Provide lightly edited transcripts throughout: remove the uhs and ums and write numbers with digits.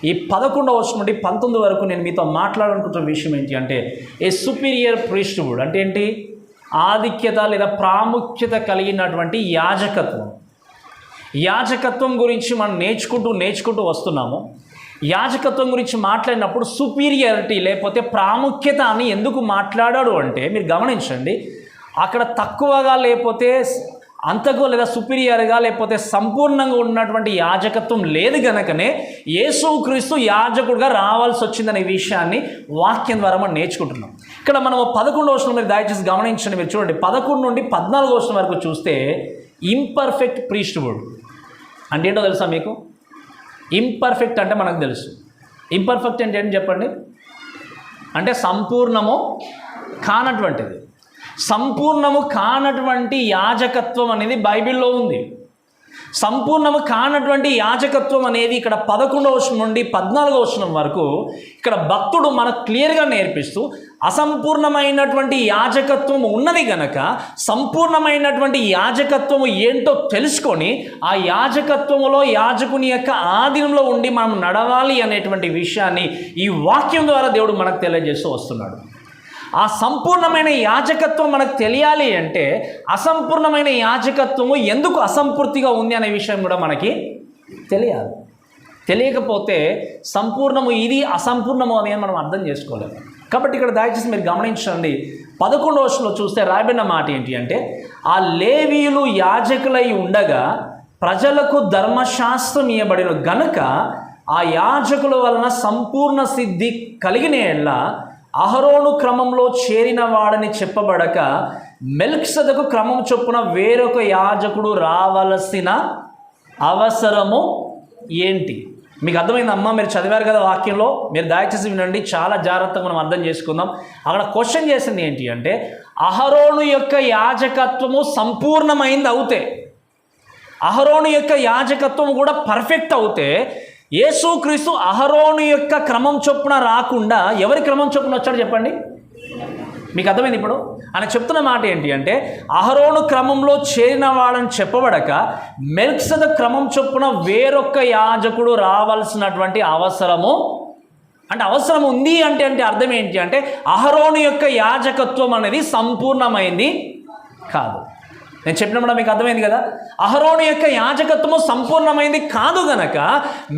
ఈ 11వ వచనం నుండి 19 వరకు నేను మీతో మాట్లాడాలనుకుంటున్న విషయం ఏంటి అంటే, ఏ సుపీరియర్ ప్రీస్ట్హుడ్ అంటే ఏంటి? ఆధిక్యత లేదా ప్రాముఖ్యత కలిగినటువంటి యాజకత్వం. యాజకత్వం గురించి మనం నేర్చుకుంటూ వస్తున్నాము. యాజకత్వం గురించి మాట్లాడినప్పుడు సుపీరియారిటీ లేకపోతే ప్రాముఖ్యత అని ఎందుకు మాట్లాడాడు అంటే, మీరు గమనించండి, అక్కడ తక్కువగా లేకపోతే అంతకు లేదా సుపీరియర్గా లేకపోతే సంపూర్ణంగా ఉన్నటువంటి యాజకత్వం లేదు గనకనే యేసుక్రీస్తు యాజకుడిగా రావాల్సి వచ్చిందనే విషయాన్ని వాక్యం ద్వారా మనం నేర్చుకుంటున్నాం. ఇక్కడ మనం 11వ వచనం మీరు దయచేసి గమనించండి. మీరు చూడండి, 11 నుండి 14వ వచనం వరకు చూస్తే ఇంపర్ఫెక్ట్ ప్రీస్ట్హుడ్ అంటే ఏంటో తెలుసా మీకు? ఇంపర్ఫెక్ట్ అంటే మనకు తెలుసు. ఇంపర్ఫెక్ట్ అంటే ఏంటి చెప్పండి? అంటే సంపూర్ణము కానటువంటిది. సంపూర్ణము కానటువంటి యాజకత్వం అనేది బైబిల్లో ఉంది. సంపూర్ణము కానటువంటి యాజకత్వం అనేది ఇక్కడ 11వ వచనం నుండి 14వ వచనం వరకు ఇక్కడ భక్తుడు మనకు క్లియర్గా నేర్పిస్తూ, అసంపూర్ణమైనటువంటి యాజకత్వం ఉన్నది గనక సంపూర్ణమైనటువంటి యాజకత్వము ఏంటో తెలుసుకొని ఆ యాజకత్వములో యాజకుని యొక్క ఆధీనంలో ఉండి మనం నడవాలి అనేటువంటి విషయాన్ని ఈ వాక్యం ద్వారా దేవుడు మనకు తెలియజేస్తూ వస్తున్నాడు. ఆ సంపూర్ణమైన యాజకత్వం మనకు తెలియాలి అంటే అసంపూర్ణమైన యాజకత్వము ఎందుకు అసంపూర్తిగా ఉంది అనే విషయం కూడా మనకి తెలియాలి. తెలియకపోతే సంపూర్ణము ఇది, అసంపూర్ణము అనేది మనం అర్థం చేసుకోలేము. కాబట్టి ఇక్కడ దయచేసి మీరు గమనించండి, 11వ వచనంలో చూస్తే రాయబడిన మాట ఏంటి అంటే, ఆ లేవీయులు యాజకులై ఉండగా ప్రజలకు ధర్మశాస్త్రం ఇవ్వబడిన గనుక ఆ యాజకుల వలన సంపూర్ణ సిద్ధి కలిగిన ఎడల అహరోను క్రమంలో చేరిన వాడని చెప్పబడక మెల్కిసెదెకు క్రమం చొప్పున వేరొక యాజకుడు రావలసిన అవసరము ఏంటి? మీకు అర్థమైందమ్మా? మీరు చదివారు కదా వాక్యంలో, మీరు దయచేసి వినండి, చాలా జాగ్రత్తగా మనం అర్థం చేసుకుందాం. అక్కడ క్వశ్చన్ చేసింది ఏంటి అంటే, అహరోను యొక్క యాజకత్వము సంపూర్ణమైంది అవుతే, అహరోను యొక్క యాజకత్వం కూడా పర్ఫెక్ట్ అవుతే, యేసుక్రీస్తు అహరోను యొక్క క్రమం చొప్పున రాకుండా ఎవరి క్రమం చొప్పున వచ్చాడు చెప్పండి? మీకు అర్థమైంది ఇప్పుడు? ఆయన చెప్తున్న మాట ఏంటి అంటే, అహరోను క్రమంలో చేరిన వాడని చెప్పబడక మెల్కిసెదెకు క్రమం చొప్పున వేరొక యాజకుడు రావాల్సినటువంటి అవసరము అంటే అవసరం ఉంది అంటే అర్థం ఏంటి అంటే, అహరోను యొక్క యాజకత్వం అనేది సంపూర్ణమైంది కాదు. నేను చెప్పినప్పుడు మీకు అర్థమైంది కదా? అహరోను యొక్క యాజకత్వము సంపూర్ణమైంది కాదు గనక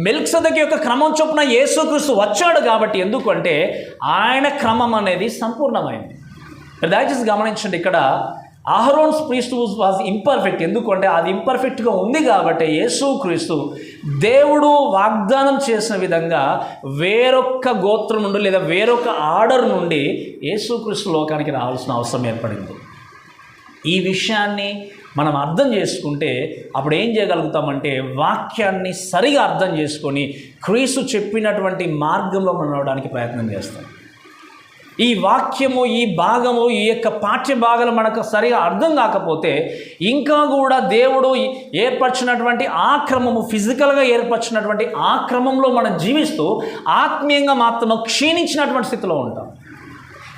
మెల్కిసెదెకు యొక్క క్రమం చొప్పున యేసుక్రీస్తు వచ్చాడు. కాబట్టి ఎందుకంటే ఆయన క్రమం అనేది సంపూర్ణమైంది. దయచేసి గమనించండి, ఇక్కడ అహరోన్స్ ప్రీస్ట్హుడ్ వాజ్ ఇంపర్ఫెక్ట్. ఎందుకంటే అది ఇంపర్ఫెక్ట్గా ఉంది కాబట్టి యేసుక్రీస్తు దేవుడు వాగ్దానం చేసిన విధంగా వేరొక గోత్రం నుండి లేదా వేరొక ఆర్డర్ నుండి యేసుక్రీస్తు లోకానికి రావాల్సిన అవసరం ఏర్పడింది. ఈ విషయాన్ని మనం అర్థం చేసుకుంటే అప్పుడు ఏం చేయగలుగుతామంటే, వాక్యాన్ని సరిగా అర్థం చేసుకొని క్రీస్తు చెప్పినటువంటి మార్గంలో మనం నడవడానికి ప్రయత్నం చేస్తాం. ఈ వాక్యము, ఈ భాగము, ఈ యొక్క పాఠ్య భాగాలు మనకు సరిగా అర్థం కాకపోతే ఇంకా కూడా దేవుడు ఏర్పరిచినటువంటి ఆ క్రమము, ఫిజికల్గా ఏర్పరిచినటువంటి ఆ క్రమంలో మనం జీవిస్తూ ఆత్మీయంగా మాత్రం క్షీణించినటువంటి స్థితిలో ఉంటాం.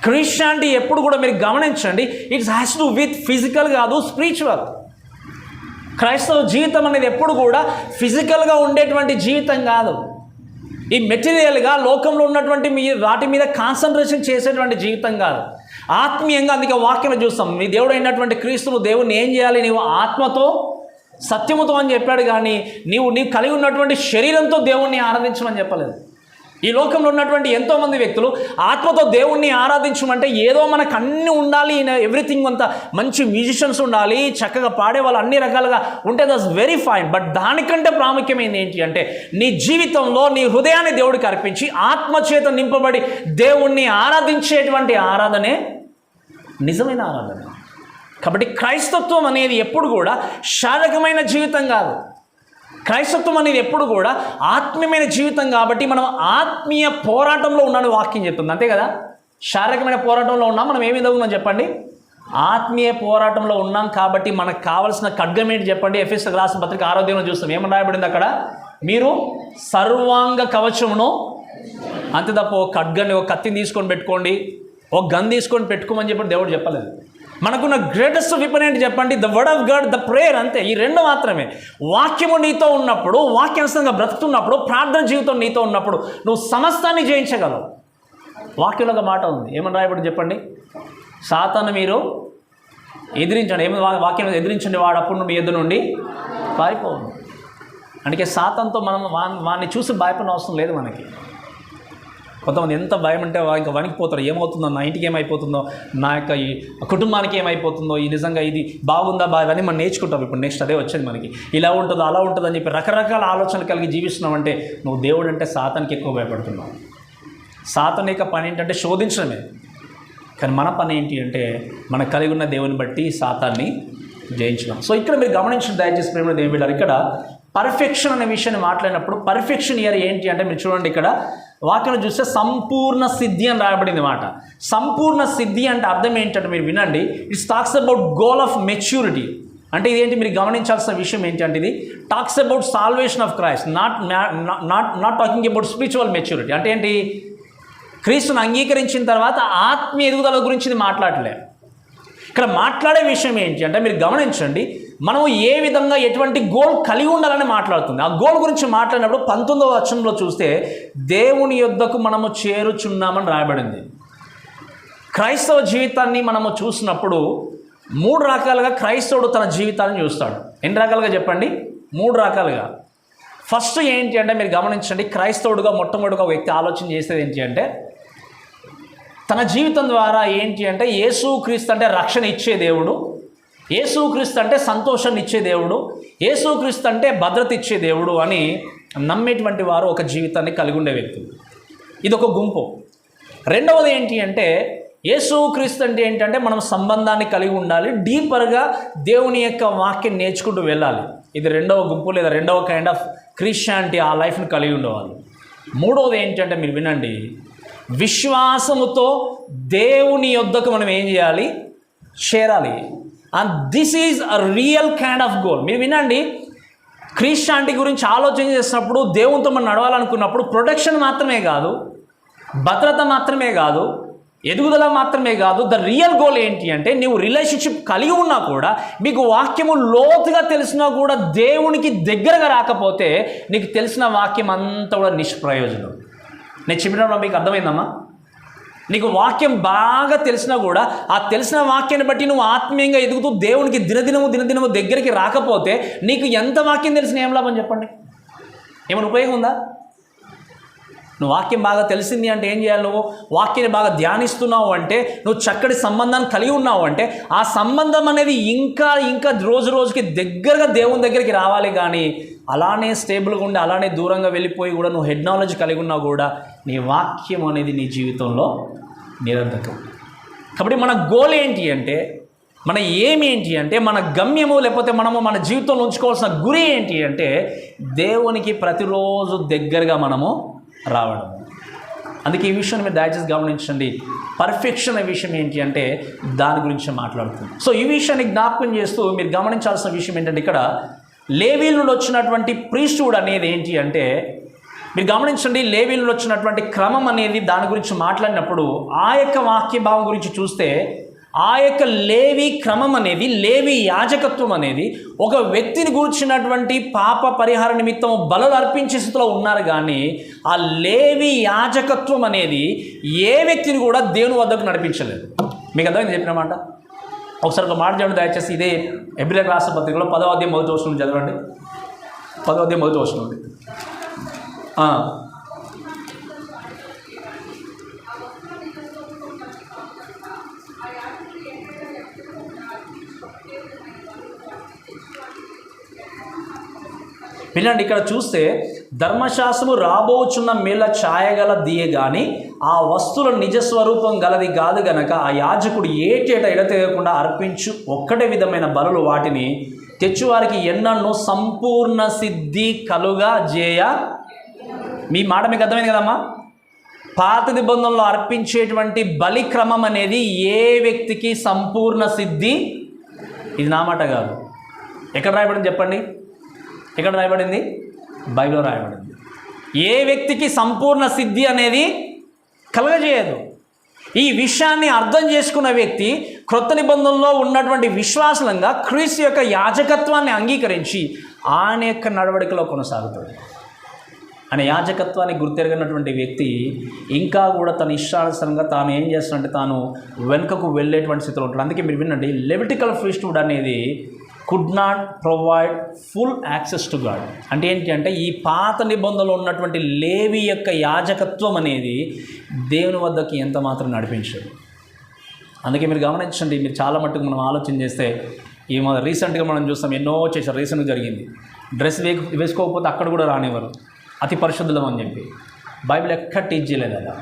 క్రిస్టియానిటీ ఎప్పుడు కూడా మీరు గమనించండి, it's has to with physical కాదు, స్పిరిచువల్. క్రైస్తవ జీవితం అనేది ఎప్పుడు కూడా ఫిజికల్గా ఉండేటువంటి జీవితం కాదు. ఈ మెటీరియల్గా లోకంలో ఉన్నటువంటి వాటి మీద కాన్సన్ట్రేషన్ చేసేటువంటి జీవితం కాదు. ఆత్మీయంగా, అందుకే వాక్యం చూస్తాం, నీ దేవుడు అయినటువంటి క్రీస్తును దేవుడిని ఏం చేయాలి? నీవు ఆత్మతో సత్యముతో అని చెప్పాడు, కానీ నీవు కలిగి ఉన్నటువంటి శరీరంతో దేవుణ్ణి ఆరాధించమని చెప్పలేదు. ఈ లోకంలో ఉన్నటువంటి ఎంతోమంది వ్యక్తులు ఆత్మతో దేవుణ్ణి ఆరాధించమంటే ఏదో మనకు అన్నీ ఉండాలి, ఎవ్రీథింగ్ అంతా మంచి మ్యూజిషియన్స్ ఉండాలి, చక్కగా పాడేవాళ్ళు అన్ని రకాలుగా ఉంటే దట్స్ వెరీ ఫైన్. బట్ దానికంటే ప్రాముఖ్యమైనది ఏంటి అంటే, నీ జీవితంలో నీ హృదయాన్ని దేవుడికి అర్పించి ఆత్మచేత నింపబడి దేవుణ్ణి ఆరాధించేటువంటి ఆరాధనే నిజమైన ఆరాధన. కాబట్టి క్రైస్తత్వం అనేది ఎప్పుడు కూడా శారీరకమైన జీవితం కాదు. క్రైస్తత్వం అనేది ఎప్పుడు కూడా ఆత్మీయమైన జీవితం. కాబట్టి మనం ఆత్మీయ పోరాటంలో ఉన్నాను వాక్యం చెప్తుంది, అంతే కదా? శారీరకమైన పోరాటంలో ఉన్నాం, మనం ఏమి చదువుతున్నాం చెప్పండి? ఆత్మీయ పోరాటంలో ఉన్నాం. కాబట్టి మనకు కావాల్సిన ఖడ్గం ఏంటి చెప్పండి? ఎఫెసీయులకు రాసిన పత్రిక 6వ అధ్యాయంలో చూస్తాం, ఏమని రాయబడింది అక్కడ? మీరు సర్వాంగ కవచమును, అంతే తప్ప ఒక ఖడ్గాన్ని, ఒక కత్తిని తీసుకొని పెట్టుకోండి, ఒక గన్ తీసుకొని పెట్టుకోమని చెప్పి దేవుడు చెప్పలేదు. మనకున్న గ్రేటెస్ట్ వెపన్ ఏంటి చెప్పండి? The word of God, the prayer, అంతే. ఈ రెండు మాత్రమే. వాక్యము నీతో ఉన్నప్పుడు, వాక్యానుసారంగా బ్రతుకుతున్నప్పుడు, ప్రార్థన జీవితం నీతో ఉన్నప్పుడు నువ్వు సమస్తాన్ని జయించగలవు. వాక్యంలో ఒక మాట ఉంది, ఏమని రాయబడి చెప్పండి? సాతాను మీరు ఎదిరించండి. ఏమి వాక్యం? ఎదిరించండి, వాడు అప్పుడు మీ ఎదురు నుండి పారిపోవు. అందుకే సాతానుతో మనం వాడిని చూసి భయపడిన అవసరం లేదు మనకి. కొంతమంది ఎంత భయం అంటే ఇంకా వణికిపోతారు. ఏమవుతుందో, నా ఇంటికి ఏమైపోతుందో, నా యొక్క ఈ కుటుంబానికి ఏమైపోతుందో, ఈ నిజంగా ఇది బాగుందా అని మనం నేర్చుకుంటాం. ఇప్పుడు నెక్స్ట్ అదే వచ్చేది మనకి. ఇలా ఉంటుందో అలా ఉంటుందో అని చెప్పి రకరకాల ఆలోచనలు కలిగి జీవిస్తున్నావు అంటే నువ్వు దేవుడు అంటే సాతానికి ఎక్కువ భయపడుతున్నావు. సాతాను యొక్క పని ఏంటంటే శోధించడమే. కానీ మన పని ఏంటి అంటే మనకు కలిగి ఉన్న దేవుని బట్టి సాతాన్ని జయించడం. సో ఇక్కడ మీరు గమనించిన దయచేసి ప్రేమ దేవుని బిడ్డలారా, ఇక్కడ పర్ఫెక్షన్ అనే విషయాన్ని మాట్లాడినప్పుడు పర్ఫెక్షన్ ఇయర్ ఏంటి అంటే మీరు చూడండి, ఇక్కడ వాక్యం చూస్తే సంపూర్ణ సిద్ధి అని రాయబడింది మాట. సంపూర్ణ సిద్ధి అంటే అర్థం ఏంటంటే మీరు వినండి, it's talks about goal of maturity. అంటే ఇదేంటి మీరు గమనించాల్సిన విషయం ఏంటి అంటే ఇది talks about salvation of Christ, not talking about spiritual maturity. అంటే ఏంటి? క్రీస్తుని అంగీకరించిన తర్వాత ఆత్మీయ ఎదుగుదల గురించి ఇది మాట్లాడలే. ఇక్కడ మాట్లాడే విషయం ఏంటి అంటే మీరు గమనించండి, మనం ఏ విధంగా ఎటువంటి గోల్ కలిగి ఉండాలని మాట్లాడుతుంది. ఆ గోల్ గురించి మాట్లాడినప్పుడు 19వ వచనంలో చూస్తే దేవుని యొద్దకు మనము చేరుచున్నామని రాయబడింది. క్రైస్తవ జీవితాన్ని మనము చూసినప్పుడు 3 రకాలుగా క్రైస్తవుడు తన జీవితాన్ని చూస్తాడు. ఎన్ని రకాలుగా చెప్పండి? 3 రకాలుగా. ఫస్ట్ ఏంటి అంటే మీరు గమనించండి, క్రైస్తవుడుగా మొట్టమొదటిగా వ్యక్తి ఆలోచన చేసేది ఏంటి అంటే తన జీవితం ద్వారా ఏంటి అంటే యేసుక్రీస్తు అంటే రక్షణ ఇచ్చే దేవుడు, యేసుక్రీస్తు అంటే సంతోషాన్ని ఇచ్చే దేవుడు, యేసుక్రీస్తు అంటే భద్రత ఇచ్చే దేవుడు అని నమ్మేటువంటి వారు ఒక జీవితాన్ని కలిగి ఉండే వ్యక్తులు. ఇది ఒక గుంపు. రెండవది ఏంటి అంటే యేసుక్రీస్తు అంటే ఏంటంటే మనం సంబంధాన్ని కలిగి ఉండాలి, డీపర్గా దేవుని యొక్క వాక్యం నేర్చుకుంటూ వెళ్ళాలి. ఇది రెండవ గుంపు లేదా రెండవ కైండ్ ఆఫ్ క్రిస్టియానిటీ, ఆ లైఫ్ని కలిగి ఉండేవాళ్ళు. మూడవది ఏంటంటే మీరు వినండి, విశ్వాసముతో దేవుని యొద్దకు మనం ఏం చేయాలి? చేరాలి. And this is a real kind of goal. మీరు వినండి, క్రిస్టియానిటీ గురించి ఆలోచన చేసినప్పుడు, దేవునితో మనం నడవాలనుకున్నప్పుడు ప్రొటెక్షన్ మాత్రమే కాదు, భద్రత మాత్రమే కాదు, ఎదుగుదల మాత్రమే కాదు, ద రియల్ గోల్ ఏంటి అంటే నువ్వు రిలేషన్షిప్ కలిగి ఉన్నా కూడా, మీకు వాక్యము లోతుగా తెలిసినా కూడా దేవునికి దగ్గరగా రాకపోతే నీకు తెలిసిన వాక్యం అంతా కూడా నిష్ప్రయోజనం. నేను చెప్పినప్పుడు మీకు అర్థమైందమ్మా? నీకు వాక్యం బాగా తెలిసినా కూడా ఆ తెలిసిన వాక్యాన్ని బట్టి నువ్వు ఆత్మీయంగా ఎదుగుతూ దేవునికి దినదినము దగ్గరికి రాకపోతే నీకు ఎంత వాక్యం తెలిసినా ఏం లాభం చెప్పండి? ఏమైనా ఉపయోగం ఉందా? నువ్వు వాక్యం బాగా తెలిసింది అంటే ఏం చేయాలి? నువ్వు వాక్యాన్ని బాగా ధ్యానిస్తున్నావు అంటే, నువ్వు చక్కటి సంబంధాన్ని కలిగి ఉన్నావు అంటే, ఆ సంబంధం అనేది ఇంకా రోజు రోజుకి దగ్గరగా దేవుని దగ్గరికి రావాలి. కానీ అలానే స్టేబుల్గా ఉండి అలానే దూరంగా వెళ్ళిపోయి కూడా నువ్వు హెడ్ నాలెడ్జ్ కలిగి ఉన్నా కూడా నీ వాక్యం అనేది నీ జీవితంలో నిరర్ధకం. కాబట్టి మన గోల్ ఏంటి అంటే, మన ఏంటి అంటే, మన గమ్యము లేకపోతే మనము మన జీవితంలో ఉంచుకోవాల్సిన గురి ఏంటి అంటే దేవునికి ప్రతిరోజు దగ్గరగా మనము రావడం. అందుకే ఈ విషయాన్ని మీరు దయచేసి గమనించండి. పర్ఫెక్షన్ అనే విషయం ఏంటి అంటే దాని గురించి మాట్లాడుతుంది. సో ఈ విషయాన్ని జ్ఞాపకం చేస్తూ మీరు గమనించాల్సిన విషయం ఏంటంటే, ఇక్కడ లేవీల నుండి వచ్చినటువంటి ప్రీస్టుడ్ అనేది ఏంటి అంటే మీరు గమనించండి, లేవీల నుండి వచ్చినటువంటి క్రమం అనేది దాని గురించి మాట్లాడినప్పుడు ఆ యొక్క వాక్య భావం గురించి చూస్తే ఆ యొక్క లేవి క్రమం అనేది, లేవి యాజకత్వం అనేది ఒక వ్యక్తిని గూర్చినటువంటి పాప పరిహార నిమిత్తం బలులు అర్పించే స్థితిలో ఉన్నారు. కానీ ఆ లేవి యాజకత్వం అనేది ఏ వ్యక్తిని కూడా దేవుని వద్దకు నడిపించలేదు. మీకు అర్థమైంది చెప్పిన మాట? ఒకసారి ఒక మాట చదవండి దయచేసి. ఇదే హెబ్రీయులకు రాసిన పత్రికలో 10వ అధ్యాయం 1వ వచనం చదవండి. 10వ అధ్యాయం 1వ వచనం. వినండి, ఇక్కడ చూస్తే ధర్మశాస్త్రము రాబోచున్న మేళ్ళ ఛాయగల దియ కానీ ఆ వస్తువుల నిజస్వరూపం గలది కాదు గనక ఆ యాజకుడు ఏటేట ఎడతెగకుండా అర్పించు ఒక్కటే విధమైన బలులు వాటిని తెచ్చువారికి ఎన్నన్నో సంపూర్ణ సిద్ధి కలుగా జేయ. మీ మాట మీకు అర్థమైంది కదమ్మా? పాత నిబంధనలో అర్పించేటువంటి బలి క్రమం అనేది ఏ వ్యక్తికి సంపూర్ణ సిద్ధి, ఇది నా మాట కాదు. ఎక్కడ రాయబడింది చెప్పండి? ఎక్కడ రాయబడింది? బైబిల్లో రాయబడింది. ఏ వ్యక్తికి సంపూర్ణ సిద్ధి అనేది కలగజేయదు. ఈ విషయాన్ని అర్థం చేసుకున్న వ్యక్తి క్రొత్త నిబంధనలో ఉన్నటువంటి విశ్వాసంగా క్రీస్తు యొక్క యాజకత్వాన్ని అంగీకరించి ఆయన యొక్క నడవడికలో కొనసాగుతాడు. ఆయన యాజకత్వాన్ని గుర్తెరగినటువంటి వ్యక్తి ఇంకా కూడా తన ఇష్టానుసారంగా తాను ఏం చేస్తాడంటే తాను వెనుకకు వెళ్ళేటువంటి స్థితిలో ఉంటాడు. అందుకే మీరు వినండి, లెవిటికల్ ప్రీస్ట్హుడ్ అనేది could not provide full access to God. అంటే ఏంటి అంటే ఈ పాత నిబంధనలో ఉన్నటువంటి లేవి యొక్క యాజకత్వం అనేది దేవుని వద్దకి ఎంత మాత్రం నడిపించదు. అందుకే మీరు గమనించండి, మీరు చాలా మట్టుకు మనం ఆలోచన చేస్తే ఈ రీసెంట్గా మనం చూస్తాం, ఎన్నో చేశారు. రీసెంట్గా జరిగింది, డ్రెస్ వేసుకోకపోతే అక్కడ కూడా రానివ్వరు, అతి పరిశుద్ధులం అని చెప్పి. బైబిల్ ఎక్కడ టీచ్ చేయలేదు అలా.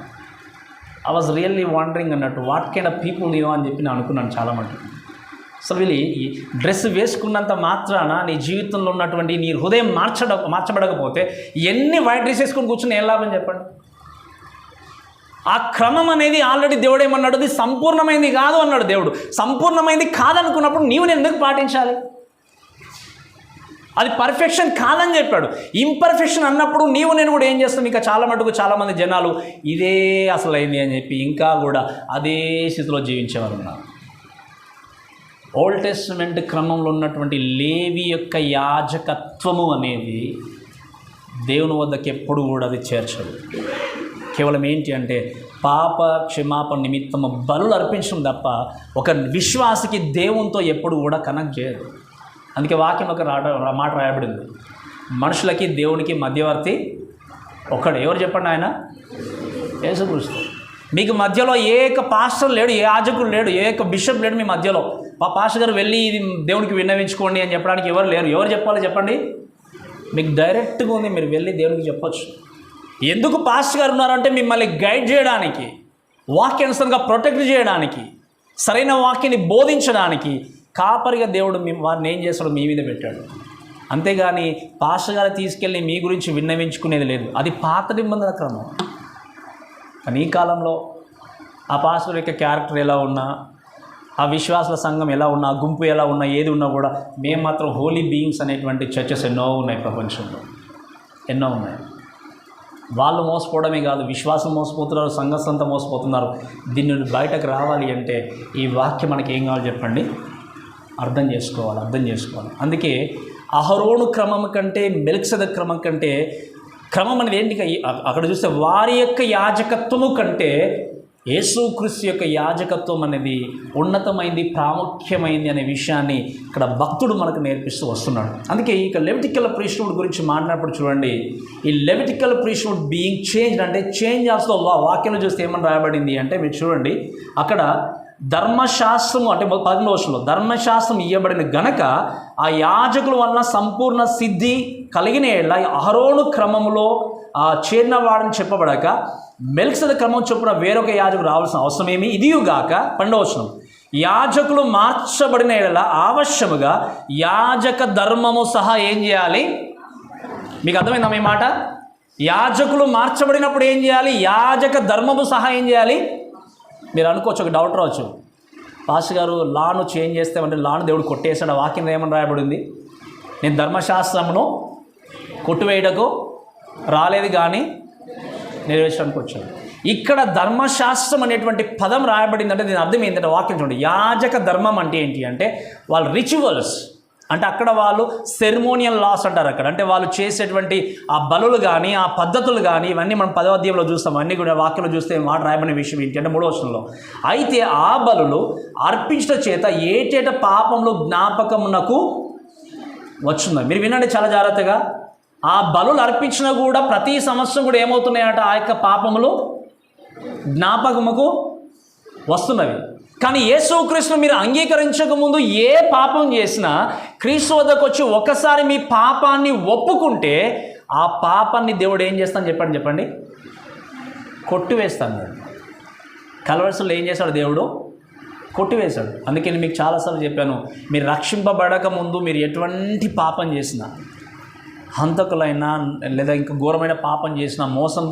ఐ వాజ్ రియల్లీ వాండరింగ్ అన్నట్టు వాట్ కైండ్ ఆఫ్ పీపుల్ ఏమో అని చెప్పి నేను అనుకున్నాను చాలా మటుకు. సో వీళ్ళు ఈ డ్రెస్ వేసుకున్నంత మాత్రాన నీ జీవితంలో ఉన్నటువంటి నీ హృదయం మార్చబడకపోతే ఎన్ని వైట్ డ్రెస్ వేసుకొని కూర్చుని ఏం లాభం చెప్పండి. ఆ క్రమం అనేది ఆల్రెడీ దేవుడు ఏమన్నాడు, అది సంపూర్ణమైంది కాదు అన్నాడు దేవుడు. సంపూర్ణమైంది కాదనుకున్నప్పుడు నీవు నేను ఎందుకు పాటించాలి? అది పర్ఫెక్షన్ కాదని చెప్పాడు. ఇంపర్ఫెక్షన్ అన్నప్పుడు నీవు నేను కూడా ఏం చేస్తాం, ఇంకా చాలా మటుకు చాలామంది జనాలు ఇదే అసలైంది అని చెప్పి ఇంకా కూడా అదే స్థితిలో జీవించేవారు ఉన్నారు. ఓల్డ్ టెస్టమెంట్ క్రమంలో ఉన్నటువంటి లేవి యొక్క యాజకత్వము అనేది దేవుని వద్దకు ఎప్పుడు కూడా అది చేర్చదు. కేవలం ఏంటి అంటే పాప క్షమాపణ నిమిత్తము బలులు అర్పించడం తప్ప ఒక విశ్వాసికి దేవునితో ఎప్పుడు కూడా కనెక్ట్ చేయదు. అందుకే వాక్యం ఒక మాట రాయబడింది, మనుషులకి దేవునికి మధ్యవర్తి ఒక్కడు. ఎవరు చెప్పండి? ఆయన యేసుక్రీస్తు. మీకు మధ్యలో ఏ యొక్క పాస్టర్ లేడు, ఏ యాజకుడు లేడు, ఏ యొక్క బిషప్ లేడు మీ మధ్యలో. మా పాస్టర్ గారు వెళ్ళి ఇది దేవునికి విన్నవించుకోండి అని చెప్పడానికి ఎవరు లేరు. ఎవరు చెప్పాలో చెప్పండి? మీకు డైరెక్ట్గా ఉంది, మీరు వెళ్ళి దేవునికి చెప్పొచ్చు. ఎందుకు పాస్టర్ గారు ఉన్నారంటే మిమ్మల్ని గైడ్ చేయడానికి, వాక్యానుసారంగా ప్రొటెక్ట్ చేయడానికి, సరైన వాక్యాన్ని బోధించడానికి. కాపరిగా దేవుడు వారిని ఏం చేస్తాడో మీ మీద పెట్టాడు. అంతేగాని పాస్టర్ గారు తీసుకెళ్ళి మీ గురించి విన్నవించుకునేది లేదు. అది పాత నిబంధన క్రమం. కానీ ఈ కాలంలో ఆ పాస్టర్ యొక్క క్యారెక్టర్ ఎలా ఉన్నా, ఆ విశ్వాసుల సంఘం ఎలా ఉన్నా, ఆ గుంపు ఎలా ఉన్నా, ఏది ఉన్నా కూడా మేము మాత్రం హోలీ బీయింగ్స్ అనేటువంటి చర్చెస్ ఎన్నో ఉన్నాయి ప్రపంచంలో, ఎన్నో ఉన్నాయి. వాళ్ళు మోసపోవడమే కాదు, విశ్వాసం మోసపోతున్నారు, సంఘస్థంతా మోసపోతున్నారు. దీన్ని బయటకు రావాలి అంటే ఈ వాక్యం మనకి ఏం కావాలి చెప్పండి? అర్థం చేసుకోవాలి. అందుకే అహరోను క్రమం కంటే మెల్కిసెదెకు క్రమం కంటే క్రమం అనేది ఏంటి? అక్కడ చూస్తే వారి యొక్క యాజకత్వము కంటే యేసుక్రీస్తు యొక్క యాజకత్వం అనేది ఉన్నతమైంది, ప్రాముఖ్యమైంది అనే విషయాన్ని ఇక్కడ భక్తుడు మనకు నేర్పిస్తూ వస్తున్నాడు. అందుకే ఇక లెవిటికల్ ప్రీస్ట్హుడ్ గురించి మాట్లాడినప్పుడు చూడండి, ఈ లెవిటికల్ ప్రీస్ట్హుడ్ బీయింగ్ చేంజ్ అంటే చేంజ్ ఆల్సో లా. వాక్యంలో చూస్తే ఏమని రాయబడింది అంటే మీరు చూడండి, అక్కడ ధర్మశాస్త్రము అంటే 11వ వచనంలో ధర్మశాస్త్రం ఇవ్వబడిన గనక ఆ యాజకుల వలన సంపూర్ణ సిద్ధి కలిగిన ఏళ్ళ అహరోను క్రమంలో చేరిన వాడని చెప్పబడక మెల్కిసెదెకు క్రమం చొప్పున వేరొక యాజకుడు రావాల్సిన అవసరం ఏమి? ఇదియుగాక 12వ వచనం, యాజకులు మార్చబడిన ఏళ్ళ ఆవశ్యముగా యాజక ధర్మము సహా ఏం చేయాలి? మీకు అర్థమైందా మీ మాట? యాజకులు మార్చబడినప్పుడు ఏం చేయాలి? యాజక ధర్మము సహా ఏం చేయాలి? మీరు అనుకోవచ్చు, ఒక డౌట్ రావచ్చు, పాస్టర్ గారు లాను చేంజ్ చేస్తామంటే లాను దేవుడు కొట్టేసాడు. వాక్యం ఏమని రాయబడింది? నేను ధర్మశాస్త్రమును కొట్టువేయడకు రాలేదు కానీ నెరవేర్చడానికి వచ్చాడు. ఇక్కడ ధర్మశాస్త్రం అనేటువంటి పదం రాయబడిందంటే దీని అర్థం ఏంటంటే వాక్యం చూడండి, యాజక ధర్మం అంటే ఏంటి అంటే వాళ్ళ రిచువల్స్ అంటే అక్కడ వాళ్ళు సెరిమోనియల్ లాస్ అంటారు అక్కడ. అంటే వాళ్ళు చేసేటువంటి ఆ బలులు కానీ ఆ పద్ధతులు కానీ ఇవన్నీ మనం 10వ అధ్యాయంలో చూస్తాం. అన్నీ కూడా వాక్యంలో చూస్తే మాట రాయబడిన విషయం ఏంటి అంటే 3వ వచనంలో, అయితే ఆ బలులు అర్పించడం చేత ఏటేట పాపంలో జ్ఞాపకమునకు వచ్చుందా. మీరు వినండి చాలా జాగ్రత్తగా. ఆ బలులు అర్పించినా కూడా ప్రతి సంవత్సరం కూడా ఏమవుతున్నాయట? ఆ యొక్క పాపములు జ్ఞాపకముకు వస్తున్నవి. కానీ యేసుక్రీస్తును మీరు అంగీకరించక ముందు ఏ పాపం చేసినా క్రీస్తు వద్దకు వచ్చి ఒకసారి మీ పాపాన్ని ఒప్పుకుంటే ఆ పాపాన్ని దేవుడు ఏం చేస్తాను చెప్పండి? కొట్టివేస్తాడు. కల్వరిలో ఏం చేశాడు దేవుడు? కొట్టివేశాడు. అందుకే నేను మీకు చాలాసార్లు చెప్పాను, మీరు రక్షింపబడక ముందు మీరు ఎటువంటి పాపం చేసినా, హంతకులైనా లేదా ఇంకా ఘోరమైన పాపం చేసిన,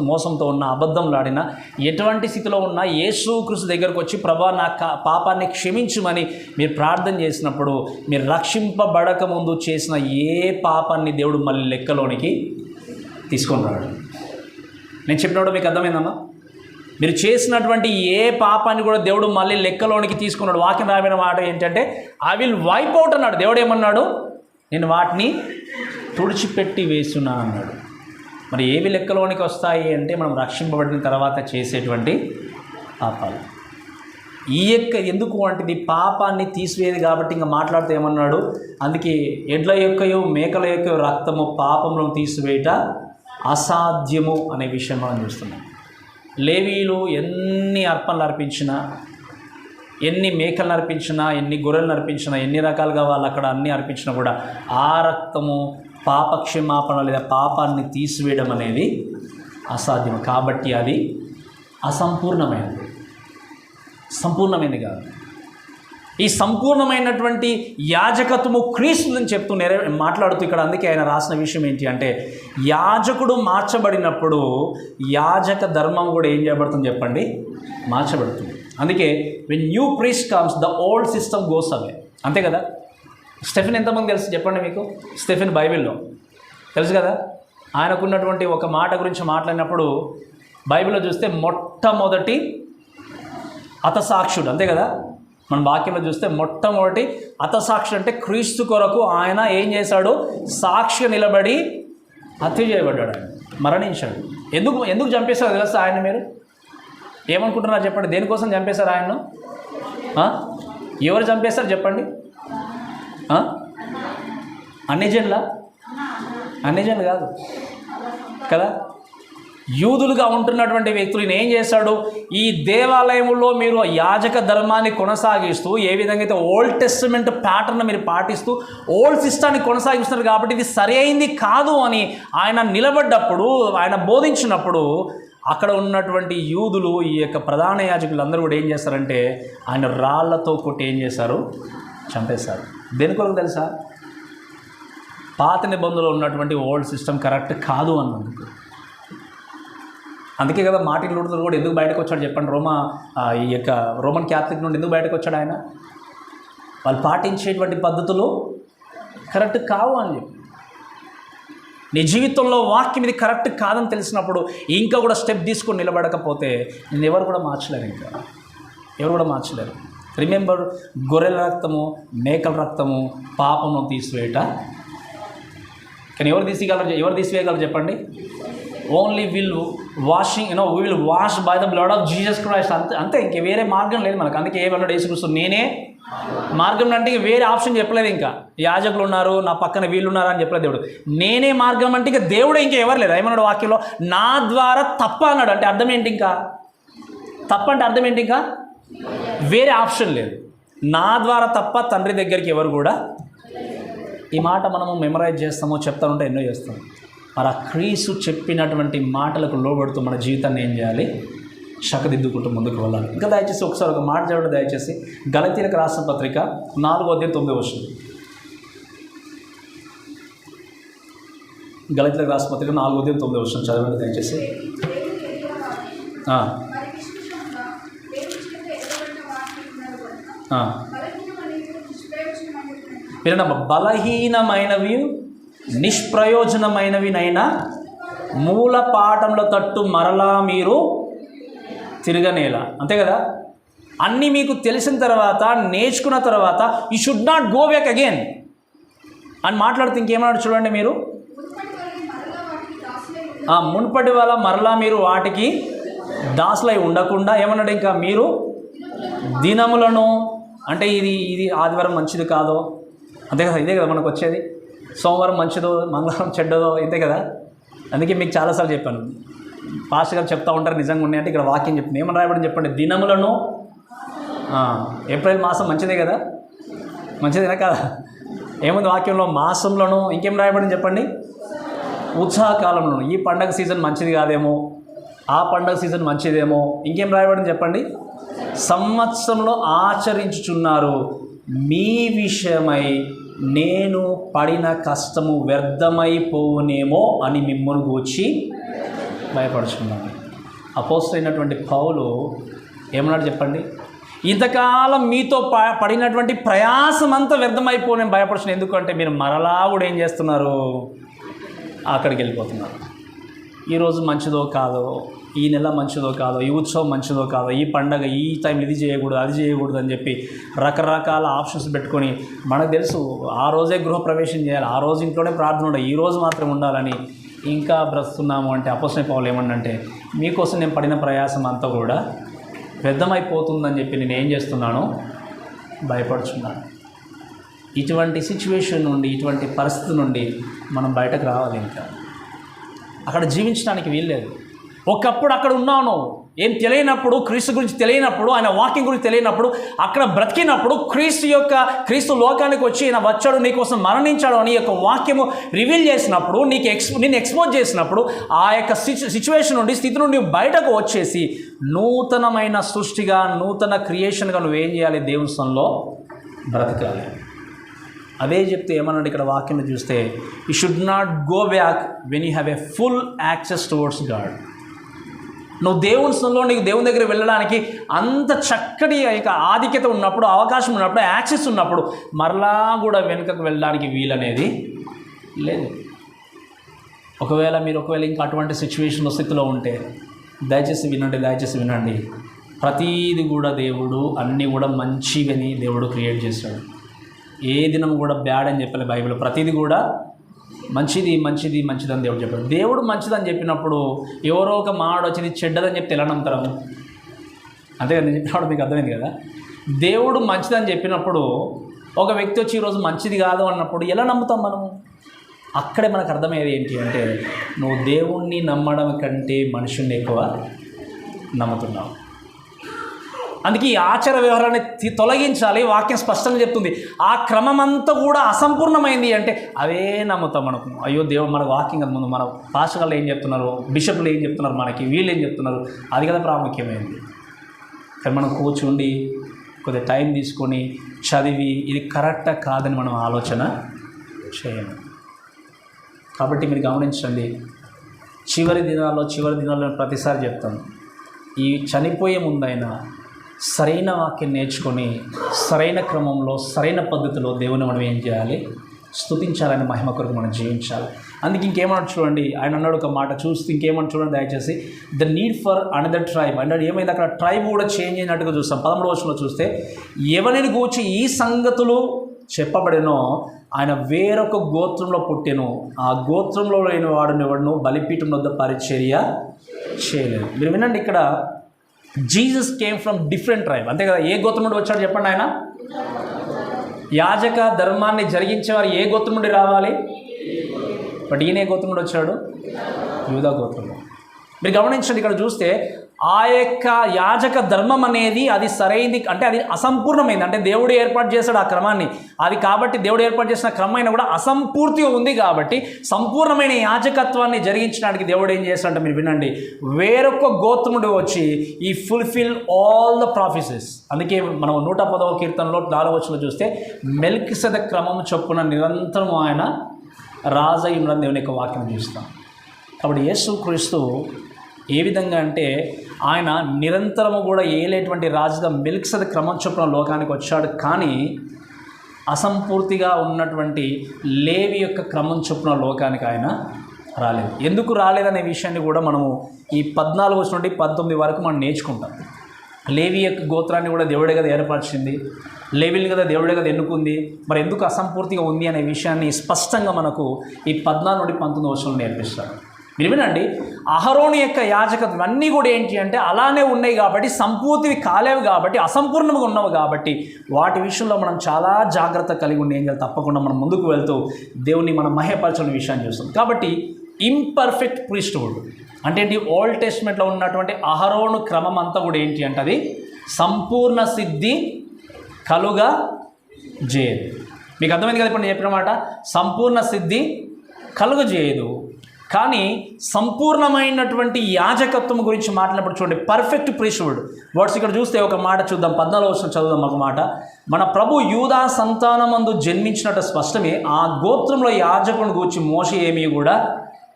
మోసంతో ఉన్న, అబద్ధంలాడినా, ఎటువంటి స్థితిలో ఉన్నా యేసుక్రీస్తు దగ్గరకు వచ్చి ప్రభువా నా పాపాన్ని క్షమించుమని మీరు ప్రార్థన చేసినప్పుడు మీరు రక్షింపబడక ముందు చేసిన ఏ పాపాన్ని దేవుడు మళ్ళీ లెక్కలోనికి తీసుకొని రాడు. నేను చెప్పినప్పుడు మీకు అర్థమైందమ్మా? మీరు చేసినటువంటి ఏ పాపాన్ని కూడా దేవుడు మళ్ళీ లెక్కలోనికి తీసుకున్నాడు. వాక్యం రాబడిన మాట ఏంటంటే ఐ విల్ వైప్ అవుట్ అన్నాడు. దేవుడు ఏమన్నాడు? నేను వాటిని తుడిచిపెట్టి వేస్తున్నా అన్నాడు. మరి ఏవి లెక్కలోనికి వస్తాయి అంటే మనం రక్షింపబడిన తర్వాత చేసేటువంటి పాపాలు. ఈ ఎందుకు వంటిది పాపాన్ని తీసివేది కాబట్టి ఇంకా మాట్లాడితే ఏమన్నాడు? అందుకే ఎడ్ల యొక్కయో మేకల యొక్కయో రక్తము పాపంలో తీసివేయట అసాధ్యము అనే విషయం మనం చూస్తున్నాం. లేవీయులు ఎన్ని అర్పణలు అర్పించినా, ఎన్ని మేకలను అర్పించినా, ఎన్ని గొర్రెలను అర్పించినా, ఎన్ని రకాలుగా వాళ్ళు అక్కడ అన్నీ అర్పించినా కూడా ఆ రక్తము పాపక్షమాపణ లేదా పాపాన్ని తీసివేయడం అనేది అసాధ్యం. కాబట్టి అది అసంపూర్ణమైనది, సంపూర్ణమైనది కాదు. ఈ సంపూర్ణమైనటువంటి యాజకత్వము క్రీస్తుని చెప్తూ మాట్లాడుతూ ఇక్కడ అందుకే ఆయన రాసిన విషయం ఏంటి అంటే యాజకుడు మార్చబడినప్పుడు యాజక ధర్మం కూడా ఏం చేయబడుతుంది చెప్పండి? మార్చబడుతుంది. అందుకే when new priest comes the old system goes away. అంతే కదా? స్టెఫెన్ ఎంతమంది తెలుసు చెప్పండి మీకు? స్టెఫెన్ బైబిల్లో తెలుసు కదా? ఆయనకున్నటువంటి ఒక మాట గురించి మాట్లాడినప్పుడు బైబిల్లో చూస్తే మొట్టమొదటి హతసాక్షుడు, అంతే కదా? మన వాక్యంలో చూస్తే మొట్టమొదటి హతసాక్షి అంటే క్రీస్తు కొరకు ఆయన ఏం చేశాడు? సాక్షిగా నిలబడి హత్య చేయబడ్డాడు, ఆయన మరణించాడు. ఎందుకు చంపేశారు తెలుసా ఆయన? మీరు ఏమనుకుంటున్నారు చెప్పండి? దేనికోసం చంపేశారు ఆయన్ను? ఎవరు చంపేశారు చెప్పండి? అన్యజనులా? అన్యజనులు కాదు కదా, యూదులుగా ఉంటున్నటువంటి వ్యక్తులు ఏం చేశాడు? ఈ దేవాలయంలో మీరు యాజక ధర్మాన్ని కొనసాగిస్తూ ఏ విధంగా అయితే ఓల్డ్ టెస్టమెంట్ ప్యాటర్న్ మీరు పాటిస్తూ ఓల్డ్ సిస్టాన్ని కొనసాగిస్తున్నారు కాబట్టి ఇది సరి అయింది కాదు అని ఆయన నిలబడ్డప్పుడు, ఆయన బోధించినప్పుడు అక్కడ ఉన్నటువంటి యూదులు, ఈ యొక్క ప్రధాన యాజకులు అందరూ కూడా ఏం చేస్తారంటే ఆయన రాళ్లతో కొట్టి ఏం చేశారు? చంపేశారు. దేనికొరకు తెలుసా? పాత నిబంధనలో ఉన్నటువంటి ఓల్డ్ సిస్టమ్ కరెక్ట్ కాదు అన్నందుకు. అందుకే కదా మార్టిన్ లూథర్ కూడా ఎందుకు బయటకు వచ్చాడు చెప్పండి? ఈ యొక్క రోమన్ క్యాథలిక్ నుండి ఎందుకు బయటకు వచ్చాడు ఆయన? వాళ్ళు పాటించేటువంటి పద్ధతులు కరెక్ట్ కావు అని చెప్పి, నీ జీవితంలో వాక్యం ఇది కరెక్ట్ కాదని తెలిసినప్పుడు ఇంకా కూడా స్టెప్ తీసుకొని నిలబడకపోతే నేను ఎవరు కూడా మార్చలేరు, ఇంకా ఎవరు కూడా మార్చలేరు. రిమెంబర్, గొర్రెల రక్తము మేకల రక్తము పాపము తీసివేయట. కానీ ఎవరు తీసివేయగలరు చెప్పండి? Only will washing we will wash by the blood of Jesus Christ. అంతే, ఇంక వేరే మార్గం లేదు మనకు. అందుకే ఏమన్నాడు యేసుక్రీస్తు? నేనే మార్గం అంటే ఇక వేరే ఆప్షన్ చెప్పలేదు. ఇంకా యాజకులు ఉన్నారు, నా పక్కన వీళ్ళు ఉన్నారు అని చెప్పలేదు దేవుడు. నేనే మార్గం అంటే ఇక దేవుడే, ఇంకా ఎవరు లేరు. ఏమన్నాడు వాక్యంలో? నా ద్వారా తప్ప అన్నాడు. అంటే అర్థం ఏంటి? ఇంకా తప్ప అంటే అర్థం ఏంటి? ఇంకా వేరే ఆప్షన్ లేదు. నా ద్వారా తప్ప తండ్రి దగ్గరికి ఎవరు కూడా. ఈ మాట మనము మెమరైజ్ చేస్తామో చెప్తానుంటే ఎన్నో చేస్తాం. మరి ఆ క్రీస్తు చెప్పినటువంటి మాటలకు లోబడుతూ మన జీవితాన్ని ఏం చేయాలి? చక్కదిద్దుకుంటూ ముందుకు వెళ్ళాలి. ఇంకా దయచేసి ఒకసారి ఒక మాట చదవండి దయచేసి. గలతీయులకు రాసిన పత్రిక 4:9. గలతీయులకు రాసిన పత్రిక 4:9 చదవండి దయచేసి. వినమ్మ, బలహీనమైనవి నిష్ప్రయోజనమైనవినైనా మూల పాఠంలో తట్టు మరలా మీరు తిరగనేలా. అంతే కదా? అన్నీ మీకు తెలిసిన తర్వాత, నేర్చుకున్న తర్వాత you should not go back again అని మాట్లాడుతూ ఇంకేమన్నాడు చూడండి. మీరు మున్పటి వల్ల మరలా మీరు వాటికి దాసులై ఉండకుండా ఏమన్నాడు? ఇంకా మీరు దినములను, అంటే ఇది ఆదివారం మంచిది కాదో, అంతే కదా, ఇదే కదా మనకు వచ్చేది. సోమవారం మంచిదో, మంగళవారం చెడ్డదో, ఇంతే కదా. అందుకే మీకు చాలాసార్లు చెప్పాను, పాస్టర్ గారు చెప్తూ ఉంటారు నిజంగా ఉన్నాయంటే ఇక్కడ వాక్యం చెప్పింది. ఏమని రాయబడి చెప్పండి? దినములను. ఏప్రిల్ మాసం మంచిదే కదా, మంచిదేనా కదా? ఏముంది వాక్యంలో? మాసంలోను. ఇంకేం రాయబడింది చెప్పండి? ఉత్సాహకాలంలోను. ఈ పండగ సీజన్ మంచిది కాదేమో, ఆ పండగ సీజన్ మంచిదేమో. ఇంకేం రాయబడింది చెప్పండి? సంవత్సరంలో ఆచరించుచున్నారు, మీ విషయమై నేను పడిన కష్టము వ్యర్థమైపోవునేమో అని మిమ్మల్ని గూర్చి భయపడుచున్నాను. అపోస్తలుడైనటువంటి పౌలు ఏమన్నాడు చెప్పండి? ఇంతకాలం మీతో పడినటువంటి ప్రయాసం అంతా వ్యర్థమైపోయి నేను భయపడుచున్నాను. ఎందుకంటే మీరు మరలా కూడా ఏం చేస్తున్నారు? అక్కడికి వెళ్ళిపోతున్నారు. ఈరోజు మంచిదో కాదో, ఈ నెల మంచిదో కాదో, ఈ ఉత్సవం మంచిదో కాదో, ఈ పండగ ఈ టైంలో ఇది చేయకూడదు అది చేయకూడదు అని చెప్పి రకరకాల ఆప్షన్స్ పెట్టుకొని, మనకు తెలుసు ఆ రోజే గృహప్రవేశం చేయాలి, ఆ రోజు ఇంట్లోనే ప్రార్థన ఉండాలి, ఈ రోజు మాత్రం ఉండాలని ఇంకా బ్రతున్నాము అంటే అపోస్తలుడైన పౌలు ఏమన్నంటే, మీకోసం నేను పడిన ప్రయాసం అంతా కూడా వ్యర్థమైపోతుందని చెప్పి నేను ఏం చేస్తున్నాను, భయపడుచున్నాను. ఇటువంటి సిచ్యువేషన్ నుండి, ఇటువంటి పరిస్థితి నుండి మనం బయటకు రావాలి. ఇంకా అక్కడ జీవించడానికి వీల్లేదు. ఒకప్పుడు అక్కడ ఉన్నాను, ఏం తెలియనప్పుడు, క్రీస్తు గురించి తెలియనప్పుడు, ఆయన వాక్యం గురించి తెలియనప్పుడు, అక్కడ బ్రతికినప్పుడు క్రీస్తు లోకానికి వచ్చి ఆయన వచ్చాడు, నీకోసం మరణించాడు అని యొక్క వాక్యము రివీల్ చేసినప్పుడు, నిన్ను ఎక్స్పోజ్ చేసినప్పుడు, ఆ యొక్క సిచ్యువేషన్ నుండి, స్థితి నుండి బయటకు వచ్చేసి నూతనమైన సృష్టిగా, నూతన క్రియేషన్గా నువ్వేం చేయాలి, దేవుని సన్నిధిలో బ్రతకాలి. అదే చెప్తే ఏమన్నాడు ఇక్కడ వాక్యం చూస్తే, you should not go back when you have a full access towards God. నువ్వు దేవుని సన్నిధిలో నీకు దేవుని దగ్గర వెళ్ళడానికి అంత చక్కటి యొక్క ఆధిక్యత ఉన్నప్పుడు, అవకాశం ఉన్నప్పుడు, యాక్సెస్ ఉన్నప్పుడు మరలా కూడా వెనుకకు వెళ్ళడానికి వీలనేది లేదు. ఒకవేళ ఇంకా అటువంటి సిచ్యువేషన్లో స్థితిలో ఉంటే దయచేసి వినండి. ప్రతీది కూడా దేవుడు అన్నీ కూడా మంచివని దేవుడు క్రియేట్ చేశాడు. ఏ దినం కూడా బ్యాడ్ అని చెప్పలే బైబిల్. ప్రతిదీ కూడా మంచిది అని దేవుడు చెప్పాడు. దేవుడు మంచిదని చెప్పినప్పుడు ఎవరో ఒక మాడు వచ్చింది చెడ్డదని చెప్తే ఎలా నమ్ముతాము? అంతే కదా, నేను చెప్పినప్పుడు మీకు అర్థమైంది కదా. దేవుడు మంచిదని చెప్పినప్పుడు ఒక వ్యక్తి వచ్చి ఈరోజు మంచిది కాదు అన్నప్పుడు ఎలా నమ్ముతాం మనము? అక్కడే మనకు అర్థమయ్యేది ఏంటి అంటే, నువ్వు దేవుణ్ణి నమ్మడం కంటే మనుషుల్ని ఎక్కువ నమ్ముతున్నావు. అందుకే ఈ ఆచార వ్యవహారాన్ని తొలగించాలి. వాక్యం స్పష్టంగా చెప్తుంది. ఆ క్రమం అంతా కూడా అసంపూర్ణమైంది అంటే అవే నమ్ముతాం. మనకు అయ్యో దేవుడు, మన వాక్యం కదా, ముందు మన పాస్టర్లు ఏం చెప్తున్నారు, బిషప్లు ఏం చెప్తున్నారు, మనకి వీళ్ళు ఏం చెప్తున్నారు, అది కదా ప్రాముఖ్యమైనది. కానీ మనం కూర్చుండి కొద్దిగా టైం తీసుకొని చదివి ఇది కరెక్టా కాదని మనం ఆలోచన చేయము. కాబట్టి మీరు గమనించండి, చివరి దినాల్లో ప్రతిసారి చెప్తాను, ఈ చనిపోయే ముందైనా సరైన వాక్యం నేర్చుకొని సరైన క్రమంలో సరైన పద్ధతిలో దేవుని మనం ఏం చేయాలి, స్తుతించాలని, మహిమ కొరకు మనం జీవించాలి. అందుకే ఇంకేమన్నా చూడండి, ఆయన అన్నాడు ఒక మాట చూస్తే, ఇంకేమన్నా చూడండి దయచేసి, the need for another tribe అంటే ఏమైంది, అక్కడ ట్రైబ్ కూడా చేంజ్ అయినట్టుగా చూస్తాం. 13వ వచనంలో చూస్తే, ఎవరిని గూర్చి ఈ సంగతులు చెప్పబడినో ఆయన వేరొక గోత్రంలో పుట్టెను, ఆ గోత్రంలో లేని వాడుని ఎవడును బలిపీఠం వద్ద పరిచర్య చేయలేదు. మీరు వినండి, ఇక్కడ Jesus came from different tribe, అంతే కదా. ఏ గోత్రం నుండి వచ్చాడు చెప్పండి? ఆయన యాజక ధర్మాన్ని జరిగించేవారు ఏ గోత్రం నుండి రావాలి? బట్ ఈయన ఏ గోత్రం నుండి వచ్చాడు? యూదా గోత్రం. మీరు గమనించండి, ఇక్కడ చూస్తే ఆ యొక్క యాజక ధర్మం అనేది అది సరైనది అంటే అది అసంపూర్ణమైంది. అంటే దేవుడు ఏర్పాటు చేశాడు ఆ క్రమాన్ని, అది కాబట్టి దేవుడు ఏర్పాటు చేసిన క్రమం కూడా అసంపూర్తిగా ఉంది. కాబట్టి సంపూర్ణమైన యాజకత్వాన్ని జరిగించడానికి దేవుడు ఏం చేస్తాడంటే, మీరు వినండి, వేరొక గోత్రముడు వచ్చి ఈ ఫుల్ఫిల్ ఆల్ ద ప్రాఫెసెస్. అందుకే మనం 110వ కీర్తనలో 4వ వచనంలో చూస్తే, మెల్కిసెదెకు క్రమం చొప్పున నిరంతరం ఆయన రాజై ఉన్న దేవుని యొక్క వాక్యం చూస్తాం. కాబట్టి యేసు క్రీస్తు ఏ విధంగా అంటే, ఆయన నిరంతరము కూడా ఏలేటువంటి రాజుగా మెల్కిసెదెకు క్రమం చొప్పున లోకానికి వచ్చాడు. కానీ అసంపూర్తిగా ఉన్నటువంటి లేవి యొక్క క్రమం చొప్పున లోకానికి ఆయన రాలేదు. ఎందుకు రాలేదనే విషయాన్ని కూడా మనము ఈ 14 నుండి 19 వరకు మనం నేర్చుకుంటాం. లేవి యొక్క గోత్రాన్ని కూడా దేవుడే కదా ఏర్పరిచింది, లేవిని కదా దేవుడే కదా ఎన్నుకుంది. మరి ఎందుకు అసంపూర్తిగా ఉంది అనే విషయాన్ని స్పష్టంగా మనకు ఈ 14 నుండి 19 వచనంలో నేర్పిస్తారు. మీరు వినండి, అహరోను యొక్క యాజకత్వం అన్నీ కూడా ఏంటి అంటే అలానే ఉన్నాయి కాబట్టి, సంపూర్తివి కాలేవు కాబట్టి, అసంపూర్ణంగా ఉన్నవి కాబట్టి, వాటి విషయంలో మనం చాలా జాగ్రత్త కలిగి ఉండి ఏం చేయాలి, తప్పకుండా మనం ముందుకు వెళ్తూ దేవుని మనం మహిమపరచని విషయాన్ని చూస్తాం. కాబట్టి ఇంపర్ఫెక్ట్ ప్రీస్ట్హుడ్ అంటే ఏంటి? ఓల్డ్ టెస్ట్మెంట్లో ఉన్నటువంటి అహరోను క్రమం అంతా కూడా ఏంటి అంటే అది సంపూర్ణ సిద్ధి కలుగా చేయదు. మీకు అర్థమైంది కదా ఇప్పుడు నేను చెప్పిన మాట? సంపూర్ణ సిద్ధి కలుగజేయదు. కానీ సంపూర్ణమైనటువంటి యాజకత్వం గురించి మాట్లాడినప్పుడు చూడండి, పర్ఫెక్ట్ ప్రీస్ట్హుడ్ వర్డ్స్ ఇక్కడ చూస్తే ఒక మాట చూద్దాం. 14వ వచనం చదువుదాం ఒక మాట. మన ప్రభు యూదా సంతానమందు జన్మించినట్టు స్పష్టమే, ఆ గోత్రంలో యాజకుని గురించి మోషే ఏమీ కూడా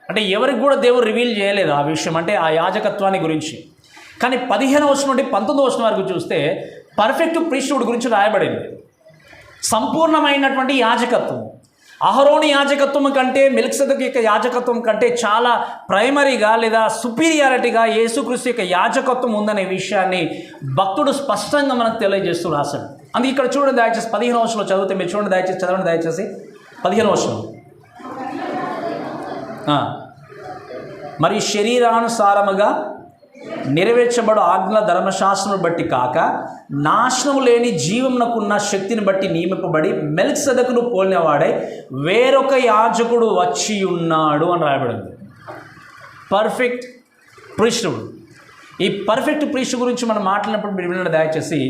అంటే ఎవరికి కూడా దేవుడు రివీల్ చేయలేదు ఆ విషయం, అంటే ఆ యాజకత్వాన్ని గురించి. కానీ 15వ వచనం నుండి 19వ వచనం వరకు చూస్తే పర్ఫెక్ట్ ప్రీస్ట్హుడ్ గురించి రాయబడింది. సంపూర్ణమైనటువంటి యాజకత్వం. అహరోను యాజకత్వం కంటే మెల్కిసెదెకు యొక్క యాజకత్వం కంటే చాలా ప్రైమరీగా లేదా సుపీరియారిటీగా యేసుక్రీస్తు యొక్క యాజకత్వం ఉందనే విషయాన్ని భక్తుడు స్పష్టంగా మనకు తెలియజేస్తూ రాశాడు. అందుకే ఇక్కడ చూడండి, దయచేసి 15వ వచనంలో చదివితే మీరు చూడండి, దయచేసి చదవండి, దయచేసి 15వ వచనం. మరి శరీరానుసారముగా నెరవేర్చబడు ఆజ్ఞల ధర్మశాస్త్రం బట్టి కాక నాశనం లేని జీవమునకున్న శక్తిని బట్టి నియమింపబడి మెల్కిసెదెకును పోలినవాడై వేరొక యాజకుడు వచ్చి ఉన్నాడు అని రాయబడింది. పర్ఫెక్ట్ ప్రీస్టుడు. ఈ పర్ఫెక్ట్ ప్రీస్ట్ గురించి మనం మాట్లాడినప్పుడు మీరు వినండి దయచేసి.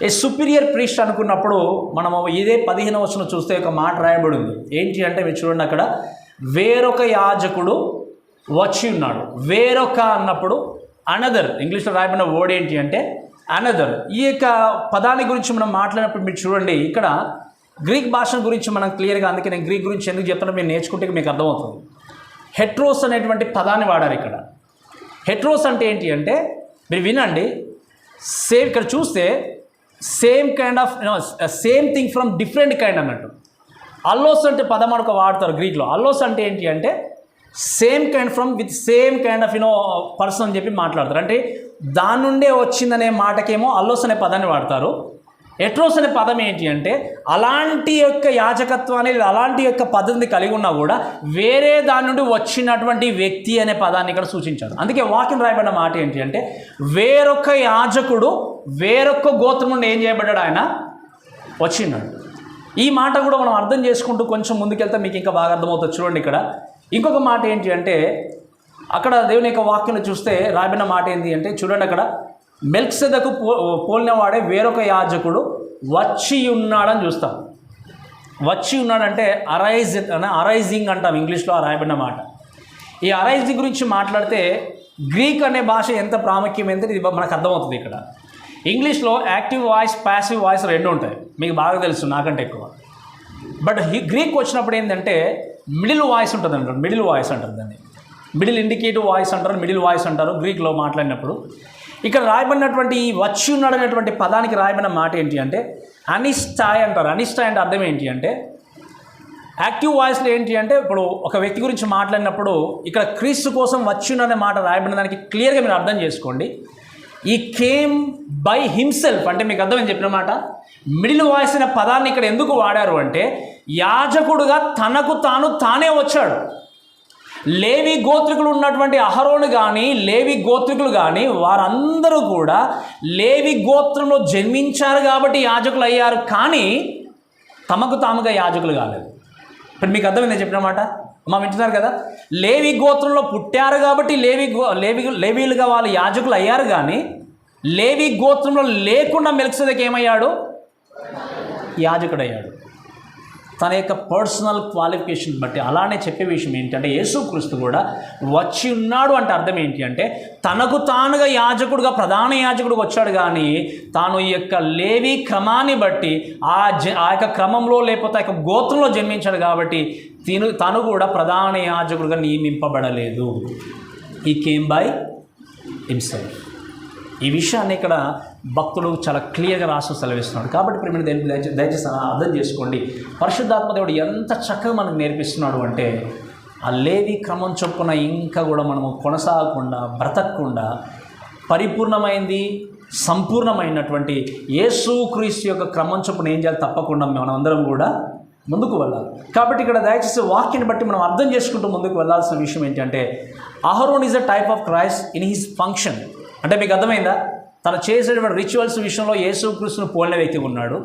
ఏ సుపీరియర్ ప్రీస్ట్ అనుకున్నప్పుడు మనము ఇదే 15వ వచనం చూస్తే ఒక మాట రాయబడింది. ఏంటి అంటే మీరు చూడండి, అక్కడ వేరొక యాజకుడు వచ్చి ఉన్నాడు. వేరొక అన్నప్పుడు అనదర్, ఇంగ్లీష్లో రాయబడిన వర్డ్ ఏంటి అంటే అనదర్. ఈ యొక్క పదాన్ని గురించి మనం మాట్లాడినప్పుడు మీరు చూడండి, ఇక్కడ గ్రీక్ భాష గురించి మనం క్లియర్గా, అందుకే నేను గ్రీక్ గురించి ఎందుకు చెప్తానో మీరు నేర్చుకుంటే మీకు అర్థమవుతుంది. హెట్రోస్ అనేటువంటి పదాన్ని వాడారు ఇక్కడ. హెట్రోస్ అంటే ఏంటి అంటే మీరు వినండి, సేమ్ ఇక్కడ చూస్తే same kind of same thing from different kind అన్నట్టు. అల్లోస్ అంటే పదం అనుకో వాడతారు గ్రీక్లో. అల్లోస్ అంటే ఏంటి అంటే same kind from with same kind of person అని చెప్పి మాట్లాడతారు. అంటే దాని నుండే వచ్చిందనే మాటకేమో అల్లోస్ అనే పదాన్ని వాడతారు. ఎట్రోస్ అనే పదం ఏంటి అంటే అలాంటి యొక్క యాజకత్వాన్ని, అలాంటి యొక్క పద్ధతిని కలిగి ఉన్నా కూడా వేరే దాని నుండి వచ్చినటువంటి వ్యక్తి అనే పదాన్ని ఇక్కడ సూచించారు. అందుకే వాక్యం రాయబడిన మాట ఏంటి అంటే వేరొక యాజకుడు వేరొక గోత్రం నుండి ఏం చేయబడ్డాడు, ఆయన వచ్చిన్నాడు. ఈ మాట కూడా మనం అర్థం చేసుకుంటూ కొంచెం ముందుకెళ్తే మీకు ఇంకా బాగా అర్థమవుతుంది. చూడండి, ఇక్కడ ఇంకొక మాట ఏంటి అంటే అక్కడ దేవుని యొక్క వాక్యం చూస్తే రాబడిన మాట ఏంటి అంటే చూడండి, అక్కడ మెల్కిసెదెకు పోలినవాడే వేరొక యాజకుడు వచ్చి ఉన్నాడని చూస్తాం. వచ్చి ఉన్నాడంటే అరైజింగ్ అంటాం ఇంగ్లీష్లో ఆ రాయబడిన మాట. ఈ అరైజింగ్ గురించి మాట్లాడితే గ్రీక్ అనే భాష ఎంత ప్రాముఖ్యం ఏంటంటే ఇది మనకు అర్థమవుతుంది. ఇక్కడ ఇంగ్లీష్లో యాక్టివ్ వాయిస్, ప్యాసివ్ వాయిస్ రెండు ఉంటాయి, మీకు బాగా తెలుసు నాకంటే ఎక్కువ. బట్ గ్రీక్ వచ్చినప్పుడు ఏంటంటే మిడిల్ వాయిస్ ఉంటుంది అంటారు. మిడిల్ వాయిస్ అంటారు దాన్ని, మిడిల్ ఇండికేటివ్ వాయిస్ అంటారు, మిడిల్ వాయిస్ అంటారు గ్రీక్లో మాట్లాడినప్పుడు. ఇక్కడ రాయబడినటువంటి ఈ వచ్చి ఉన్నాడు అనేటువంటి పదానికి రాయబడిన మాట ఏంటి అంటే అనిస్టాయ్ అంటారు. అనిస్టాయ్ అంటే అర్థం ఏంటి అంటే యాక్టివ్ వాయిస్లో ఏంటి అంటే ఇప్పుడు ఒక వ్యక్తి గురించి మాట్లాడినప్పుడు ఇక్కడ క్రీస్తు కోసం వచ్చి ఉన్నాడనే మాట రాయబడిన దానికి క్లియర్గా మీరు అర్థం చేసుకోండి. ఈ కేమ్ బై హిమ్సెల్ఫ్ అంటే మీకు అర్థమని చెప్పిన మాట. మిడిల్ వాయిస్ అనే పదాన్ని ఇక్కడ ఎందుకు వాడారు అంటే యాజకుడుగా తనకు తానే వచ్చాడు. లేవి గోత్రికులు ఉన్నటువంటి అహరోను కానీ లేవి గోత్రికులు కానీ వారందరూ కూడా లేవి గోత్రంలో జన్మించారు కాబట్టి యాజకులు అయ్యారు, కానీ తమకు తాముగా యాజకులు కాలేదు. ఇప్పుడు మీకు అర్థమైంది చెప్పిన మాట, మా వింటున్నారు కదా. లేవి గోత్రంలో పుట్టారు కాబట్టి లేవీలుగా వాళ్ళు యాజకులు అయ్యారు, కానీ లేవి గోత్రంలో లేకుండా మెల్కిసెదెకు ఏమయ్యాడు, యాజకుడయ్యాడు. తన యొక్క పర్సనల్ క్వాలిఫికేషన్ బట్టి. అలానే చెప్పే విషయం ఏంటంటే యేసుక్రీస్తు కూడా వచ్చి ఉన్నాడు అంటే అర్థం ఏంటి అంటే తనకు తానుగా యాజకుడుగా, ప్రధాన యాజకుడుగా వచ్చాడు, కానీ తాను ఈ యొక్క లేవి క్రమాన్ని బట్టి ఆ యొక్క క్రమంలో లేకపోతే ఆ యొక్క గోత్రంలో జన్మించాడు కాబట్టి తను కూడా ప్రధాన యాజకుడుగా నియమింపబడలేదు. ఈ కేమ్ బై హిమ్సెల్ఫ్. ఈ విషయాన్ని ఇక్కడ భక్తుడు చాలా క్లియర్గా రాస్తూ సెలవిస్తున్నాడు. కాబట్టి ఇప్పుడు మీరు దయచేసి అర్థం చేసుకోండి, పరిశుద్ధాత్మ దేవుడు ఎంత చక్కగా మనకు నేర్పిస్తున్నాడు అంటే ఆ లేవి క్రమం చొప్పున ఇంకా కూడా మనము కొనసాగకుండా, బ్రతకకుండా పరిపూర్ణమైంది, సంపూర్ణమైనటువంటి యేసుక్రీస్తు యొక్క క్రమం చొప్పున ఏం చేయాలి, తప్పకుండా మనమందరం కూడా ముందుకు వెళ్ళాలి. కాబట్టి ఇక్కడ దయచేసి వాక్యాన్ని బట్టి మనం అర్థం చేసుకుంటూ ముందుకు వెళ్ళాల్సిన విషయం ఏంటంటే Aaron is a type of Christ in his function. అంటే మీకు అర్థమైందా, తను చేసేటువంటి రిచువల్స్ విషయంలో యేసుక్రీస్తును పోలిన వ్యక్తి ఉన్నాడు.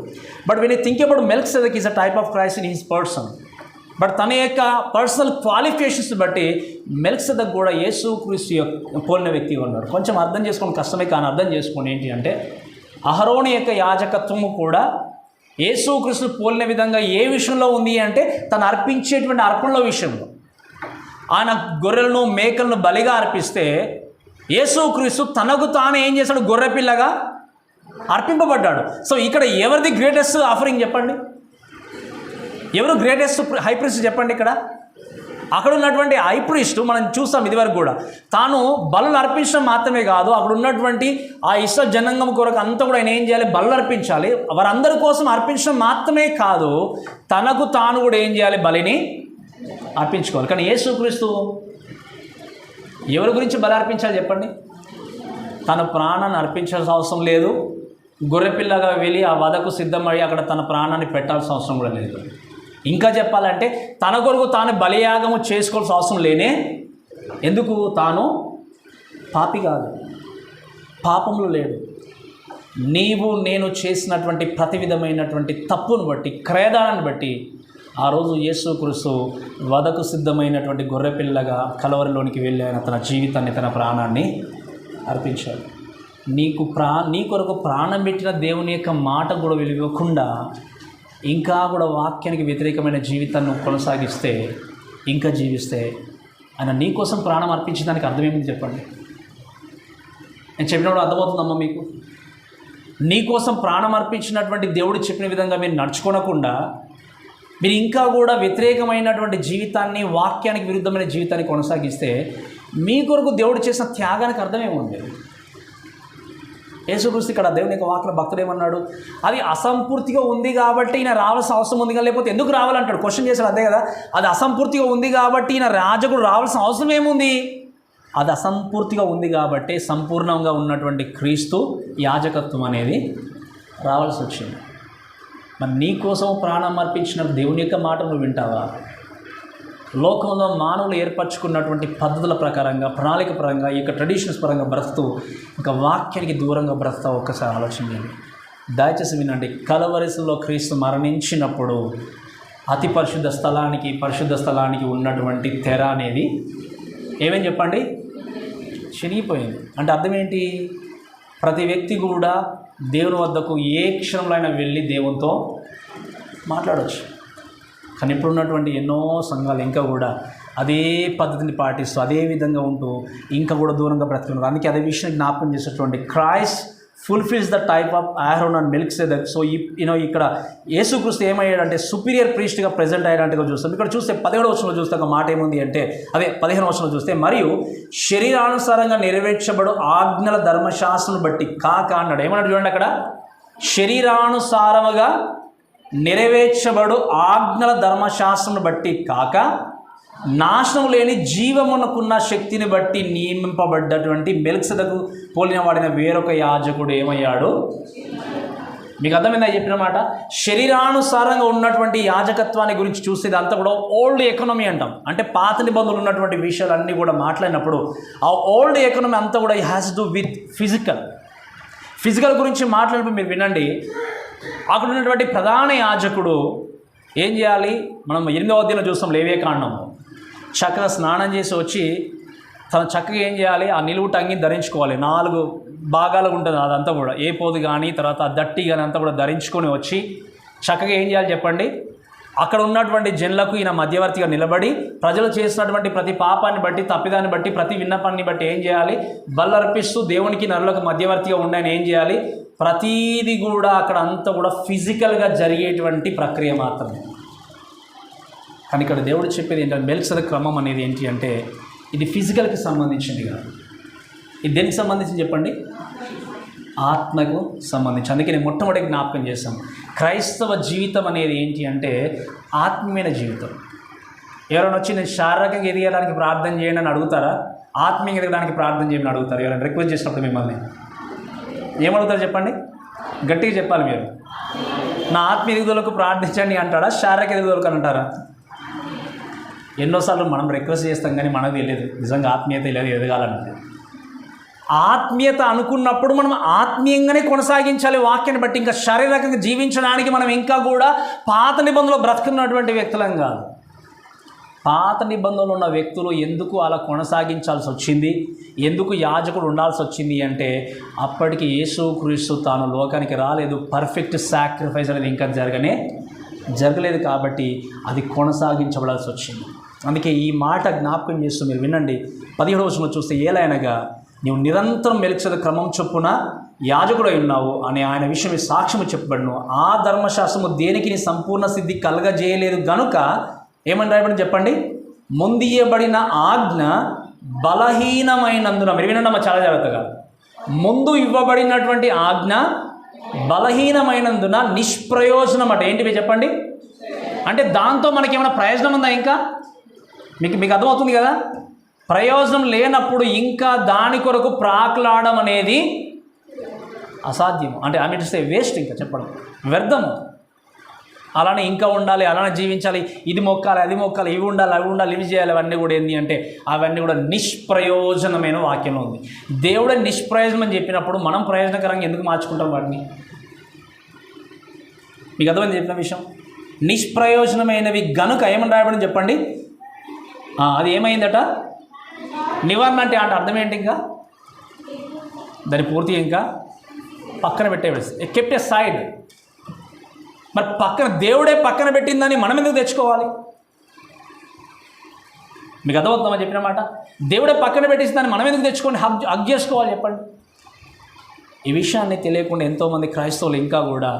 But when you think about Melchizedek is a type of Christ in his person. But తన యొక్క పర్సనల్ క్వాలిఫికేషన్స్ బట్టి మెల్కిసెదెక్ కూడా యేసుక్రీస్తు పోలిన వ్యక్తిగా ఉన్నాడు. కొంచెం అర్థం చేసుకోవడం కష్టమే, కానీ అర్థం చేసుకోండి ఏంటి అంటే అహరోను యొక్క యాజకత్వము కూడా యేసుక్రీస్తును పోలిన విధంగా ఏ విషయంలో ఉంది అంటే తను అర్పించేటువంటి అర్పణల విషయంలో. ఆయన గొర్రెలను మేకలను బలిగా అర్పిస్తే యేసుక్రీస్తు తనకు తాను ఏం చేశాడు, గొర్రెపిల్లగా అర్పింపబడ్డాడు. సో ఇక్కడ ఎవరిది గ్రేటెస్ట్ ఆఫరింగ్ చెప్పండి, ఎవరు గ్రేటెస్ట్ హై ప్రీస్ట్ చెప్పండి. ఇక్కడ అక్కడ ఉన్నటువంటి హై ప్రీస్ట్ మనం చూస్తాం ఇదివరకు కూడా, తాను బలులు అర్పించడం మాత్రమే కాదు, అక్కడ ఉన్నటువంటి ఆ ఇస్రాయేల్ జనాంగం కొరకు అంతా కూడా ఆయన ఏం చేయాలి, బలులు అర్పించాలి. వారందరి కోసం అర్పించడం మాత్రమే కాదు, తనకు తాను కూడా ఏం చేయాలి, బలిని అర్పించుకోవాలి. కానీ యేసుక్రీస్తు ఎవరి గురించి బలి అర్పించాలి చెప్పండి? తన ప్రాణాన్ని అర్పించాల్సిన అవసరం లేదు. గొర్రెపిల్లగా వెళ్ళి ఆ వధకు సిద్ధమయ్యి అక్కడ తన ప్రాణాన్ని పెట్టాల్సిన అవసరం కూడా లేదు. ఇంకా చెప్పాలంటే తన కొరకు తాను బలియాగము చేసుకోవాల్సిన అవసరం లేనే. ఎందుకు? తాను పాపి కాదు, పాపంలో లేడు. నీవు నేను చేసినటువంటి ప్రతి విధమైనటువంటి తప్పును బట్టి, క్రయదానాన్ని బట్టి ఆ రోజు యేసుక్రీస్తు వధకు సిద్ధమైనటువంటి గొర్రెపిల్లగా కలవరిలోనికి వెళ్ళి ఆయన తన జీవితాన్ని, తన ప్రాణాన్ని అర్పించాడు. నీ కొరకు ప్రాణం పెట్టిన దేవుని యొక్క మాట కూడా విలువకుండా ఇంకా కూడా వాక్యానికి వ్యతిరేకమైన జీవితాన్ని కొనసాగిస్తే, ఇంకా జీవిస్తే, ఆయన నీ కోసం ప్రాణం అర్పించడానికి అర్థమేమిటి చెప్పండి? నేను చెప్పినప్పుడు అర్థమవుతుందమ్మా మీకు? నీ కోసం ప్రాణం అర్పించినటువంటి దేవుడు చెప్పిన విధంగా మీరు నడుచుకోనకుండా మీరు ఇంకా కూడా వ్యతిరేకమైనటువంటి జీవితాన్ని, వాక్యానికి విరుద్ధమైన జీవితాన్ని కొనసాగిస్తే మీ కొరకు దేవుడు చేసిన త్యాగానికి అర్థమేముంది? యేసుక్రీస్తు ఇక్కడ దేవుని యొక్క వాక్య భక్తుడు ఏమన్నాడు? అది అసంపూర్తిగా ఉంది కాబట్టి ఈయన రావాల్సిన అవసరం ఉంది కదా, లేకపోతే ఎందుకు రావాలంటాడు? క్వశ్చన్ చేశాడు, అదే కదా. అది అసంపూర్తిగా ఉంది కాబట్టి ఈయన రాజకుడు రావాల్సిన అవసరం ఏముంది? అది అసంపూర్తిగా ఉంది కాబట్టి సంపూర్ణంగా ఉన్నటువంటి క్రీస్తు యాజకత్వం అనేది రావాల్సి వచ్చింది. మరి నీ కోసం ప్రాణం అర్పించిన దేవుని యొక్క మాట నువ్వు వింటావా? లోకంలో మానవులు ఏర్పరచుకున్నటువంటి పద్ధతుల ప్రకారంగా, ప్రణాళిక పరంగా, ఈ యొక్క ట్రెడిషన్స్ పరంగా బ్రతుకుతూ ఇంకా వాక్యానికి దూరంగా బ్రతుకుతావు? ఒక్కసారి ఆలోచించండి, దయచేసి వినండి. కలవరిలో క్రీస్తు మరణించినప్పుడు అతి పరిశుద్ధ స్థలానికి ఉన్నటువంటి తెర అనేది ఏమేం చెప్పండి, చినిగిపోయింది. అంటే అర్థం ఏంటి? ప్రతి వ్యక్తి కూడా దేవుని వద్దకు ఏ క్షణంలో అయినా వెళ్ళి దేవునితో మాట్లాడవచ్చు. కానీ ఇప్పుడున్నటువంటి ఎన్నో సంఘాలు ఇంకా కూడా అదే పద్ధతిని పాటిస్తూ, అదే విధంగా ఉంటూ ఇంకా కూడా దూరంగా బ్రతుకున్నారు. అందుకే అదే విషయాన్ని జ్ఞాపకం చేసేటువంటి Christ fulfils the type of Aaron and Melchizedek. So ఇక్కడ యేసుక్రీస్తు ఏమయ్యాడంటే సుపీరియర్ ప్రీస్ట్గా ప్రజెంట్ అయ్యాడంటగా చూస్తాం. ఇక్కడ చూస్తే 17వ వచనంలో చూస్తే ఒక మాట ఏముంది అంటే, అదే 15వ వచనంలో చూస్తే, మరియు శరీరానుసారంగా నెరవేర్చబడు ఆజ్ఞల ధర్మశాస్త్రం బట్టి కాక అన్నాడు. ఏమన్నాడు చూడండి అక్కడ, శరీరానుసారముగా నెరవేర్చబడు ఆజ్ఞల ధర్మశాస్త్రం బట్టి కాక నాశనం లేని జీవమునకున్న శక్తిని బట్టి నియమింపబడ్డటువంటి మెల్కిసెదెకు పోలిన వాడిన వేరొక యాజకుడు ఏమయ్యాడు? మీకు అర్థమైందా చెప్పిన మాట? శరీరానుసారంగా ఉన్నటువంటి యాజకత్వాన్ని గురించి చూస్తే ఇదంతా కూడా ఓల్డ్ ఎకనమీ అంటాం. అంటే పాత నిబంధనలు ఉన్నటువంటి విషయాలన్నీ కూడా మాట్లాడినప్పుడు ఆ ఓల్డ్ ఎకనమీ అంతా కూడా హ్యాస్ టు విత్ ఫిజికల్ గురించి మాట్లాడినప్పుడు మీరు వినండి. అక్కడ ఉన్నటువంటి ప్రధాన యాజకుడు ఏం చేయాలి? మనం 8వ అధ్యాయంలో చూస్తాం, లేవియకాండం. చక్కగా స్నానం చేసి వచ్చి తను చక్కగా ఏం చేయాలి? ఆ నిలువుట అంగి ధరించుకోవాలి. 4 భాగాలుగా ఉంటుంది అదంతా కూడా, ఏ పోదు కానీ తర్వాత దట్టి కానీ అంతా కూడా ధరించుకొని వచ్చి చక్కగా ఏం చేయాలి చెప్పండి? అక్కడ ఉన్నటువంటి జనులకు ఈయన మధ్యవర్తిగా నిలబడి ప్రజలు చేసినటువంటి ప్రతి పాపాన్ని బట్టి, తప్పిదాన్ని బట్టి, ప్రతి విన్నపాన్ని బట్టి ఏం చేయాలి? బల్లర్పిస్తూ దేవునికి నరులకు మధ్యవర్తిగా ఉండని ఏం చేయాలి? ప్రతీది కూడా అక్కడ అంతా కూడా ఫిజికల్గా జరిగేటువంటి ప్రక్రియ మాత్రమే. కానీ ఇక్కడ దేవుడు చెప్పేది ఏంటంటే, మెల్కిసెదెకు క్రమం అనేది ఏంటి అంటే ఇది ఫిజికల్కి సంబంధించింది కాదు. ఇది దేనికి సంబంధించింది చెప్పండి? ఆత్మకు సంబంధించి. అందుకే నేను మొట్టమొదటి జ్ఞాపకం చేశాను, క్రైస్తవ జీవితం అనేది ఏంటి అంటే ఆత్మీయమైన జీవితం. ఎవరైనా వచ్చి నేను శారీరకంగా ఎదగడానికి ప్రార్థన చేయండి అని అడుగుతారా? ఆత్మీయంగా ఎదగడానికి ప్రార్థన చేయమని అడుగుతారు? ఎవరైనా రిక్వెస్ట్ చేసినప్పుడు మిమ్మల్ని ఏమడుగుతారు చెప్పండి? గట్టిగా చెప్పాలి మీరు. నా ఆత్మీయ ఎదుగుదలకు ప్రార్థించండి అంటాడా? శారీరక ఎదుగుదలకు అని అంటారా? ఎన్నోసార్లు మనం రిక్వెస్ట్ చేస్తాం కానీ మనకు తెలియదు నిజంగా ఆత్మీయత లేదు ఎదగాలన్నది. ఆత్మీయత అనుకున్నప్పుడు మనం ఆత్మీయంగానే కొనసాగించాలి వాక్యాన్ని బట్టి. ఇంకా శారీరకంగా జీవించడానికి మనం ఇంకా కూడా పాత నిబంధనలో బ్రతుకున్నటువంటి వ్యక్తులం కాదు. పాత నిబంధనలు ఉన్న వ్యక్తులు ఎందుకు అలా కొనసాగించాల్సి వచ్చింది, ఎందుకు యాజకుడు ఉండాల్సి వచ్చింది అంటే అప్పటికి యేసుక్రీస్తు తాను లోకానికి రాలేదు. పర్ఫెక్ట్ సాక్రిఫైస్ అనేది ఇంకా జరగలేదు కాబట్టి అది కొనసాగించబడాల్సి వచ్చింది. అందుకే ఈ మాట జ్ఞాపకం చేస్తూ మీరు వినండి. 17వ వచనంలో చూస్తే, ఏలైనగా నీవు నిరంతరం మెల్కిసెదెకు క్రమం చొప్పున యాజకుడై ఉన్నావు అని ఆయన విషయం సాక్ష్యము చెప్పబడును. ఆ ధర్మశాస్త్రము దేనికి నీ సంపూర్ణ సిద్ధి కలగజేయలేదు గనుక ఏమని రాయబడి చెప్పండి? ముందు ఇవ్వబడిన ఆజ్ఞ బలహీనమైనందున, మీరు వినండి చాలా జాగ్రత్తగా, ముందు ఇవ్వబడినటువంటి ఆజ్ఞ బలహీనమైనందున నిష్ప్రయోజనం అట. ఏంటివి చెప్పండి? అంటే దాంతో మనకి ఏమైనా ప్రయోజనం ఉందా? ఇంకా మీకు అర్థమవుతుంది కదా. ప్రయోజనం లేనప్పుడు ఇంకా దాని కొరకు ప్రాకులాడడం అనేది అసాధ్యం. అంటే I mean to say waste, ఇంకా చెప్పడం వ్యర్థము. అలానే ఇంకా ఉండాలి, అలానే జీవించాలి, ఇది మొక్కాలి, అది మొక్కాలి, ఇవి ఉండాలి, అవి ఉండాలి, ఇవి చేయాలి, అవన్నీ కూడా ఏంటి అంటే అవన్నీ కూడా నిష్ప్రయోజనమైన వాక్యంలో ఉంది. దేవుడే నిష్ప్రయోజనం అని చెప్పినప్పుడు మనం ప్రయోజనకరంగా ఎందుకు మార్చుకుంటాం వాటిని? మీకు అర్థమైంది చెప్పిన విషయం. నిష్ప్రయోజనమైనవి గనుక ఏమని రాయబడింది చెప్పండి? అది ఏమైందట? నివారణ అంటే అర్థం ఏంటి? ఇంకా దాని పూర్తి ఇంకా పక్కన పెట్టేసి కెప్ట్ ఎ సైడ్. మరి పక్కన దేవుడే పక్కన పెట్టిందని మనం ఎందుకు తెచ్చుకోవాలి? మీకు అర్థమవుతుందని చెప్పిన మాట. దేవుడే పక్కన పెట్టేసిందని మనం ఎందుకు తెచ్చుకొని హగ్ చేసుకోవాలి చెప్పండి? ఈ విషయాన్ని తెలియకుండా ఎంతోమంది క్రైస్తవులు ఇంకా కూడా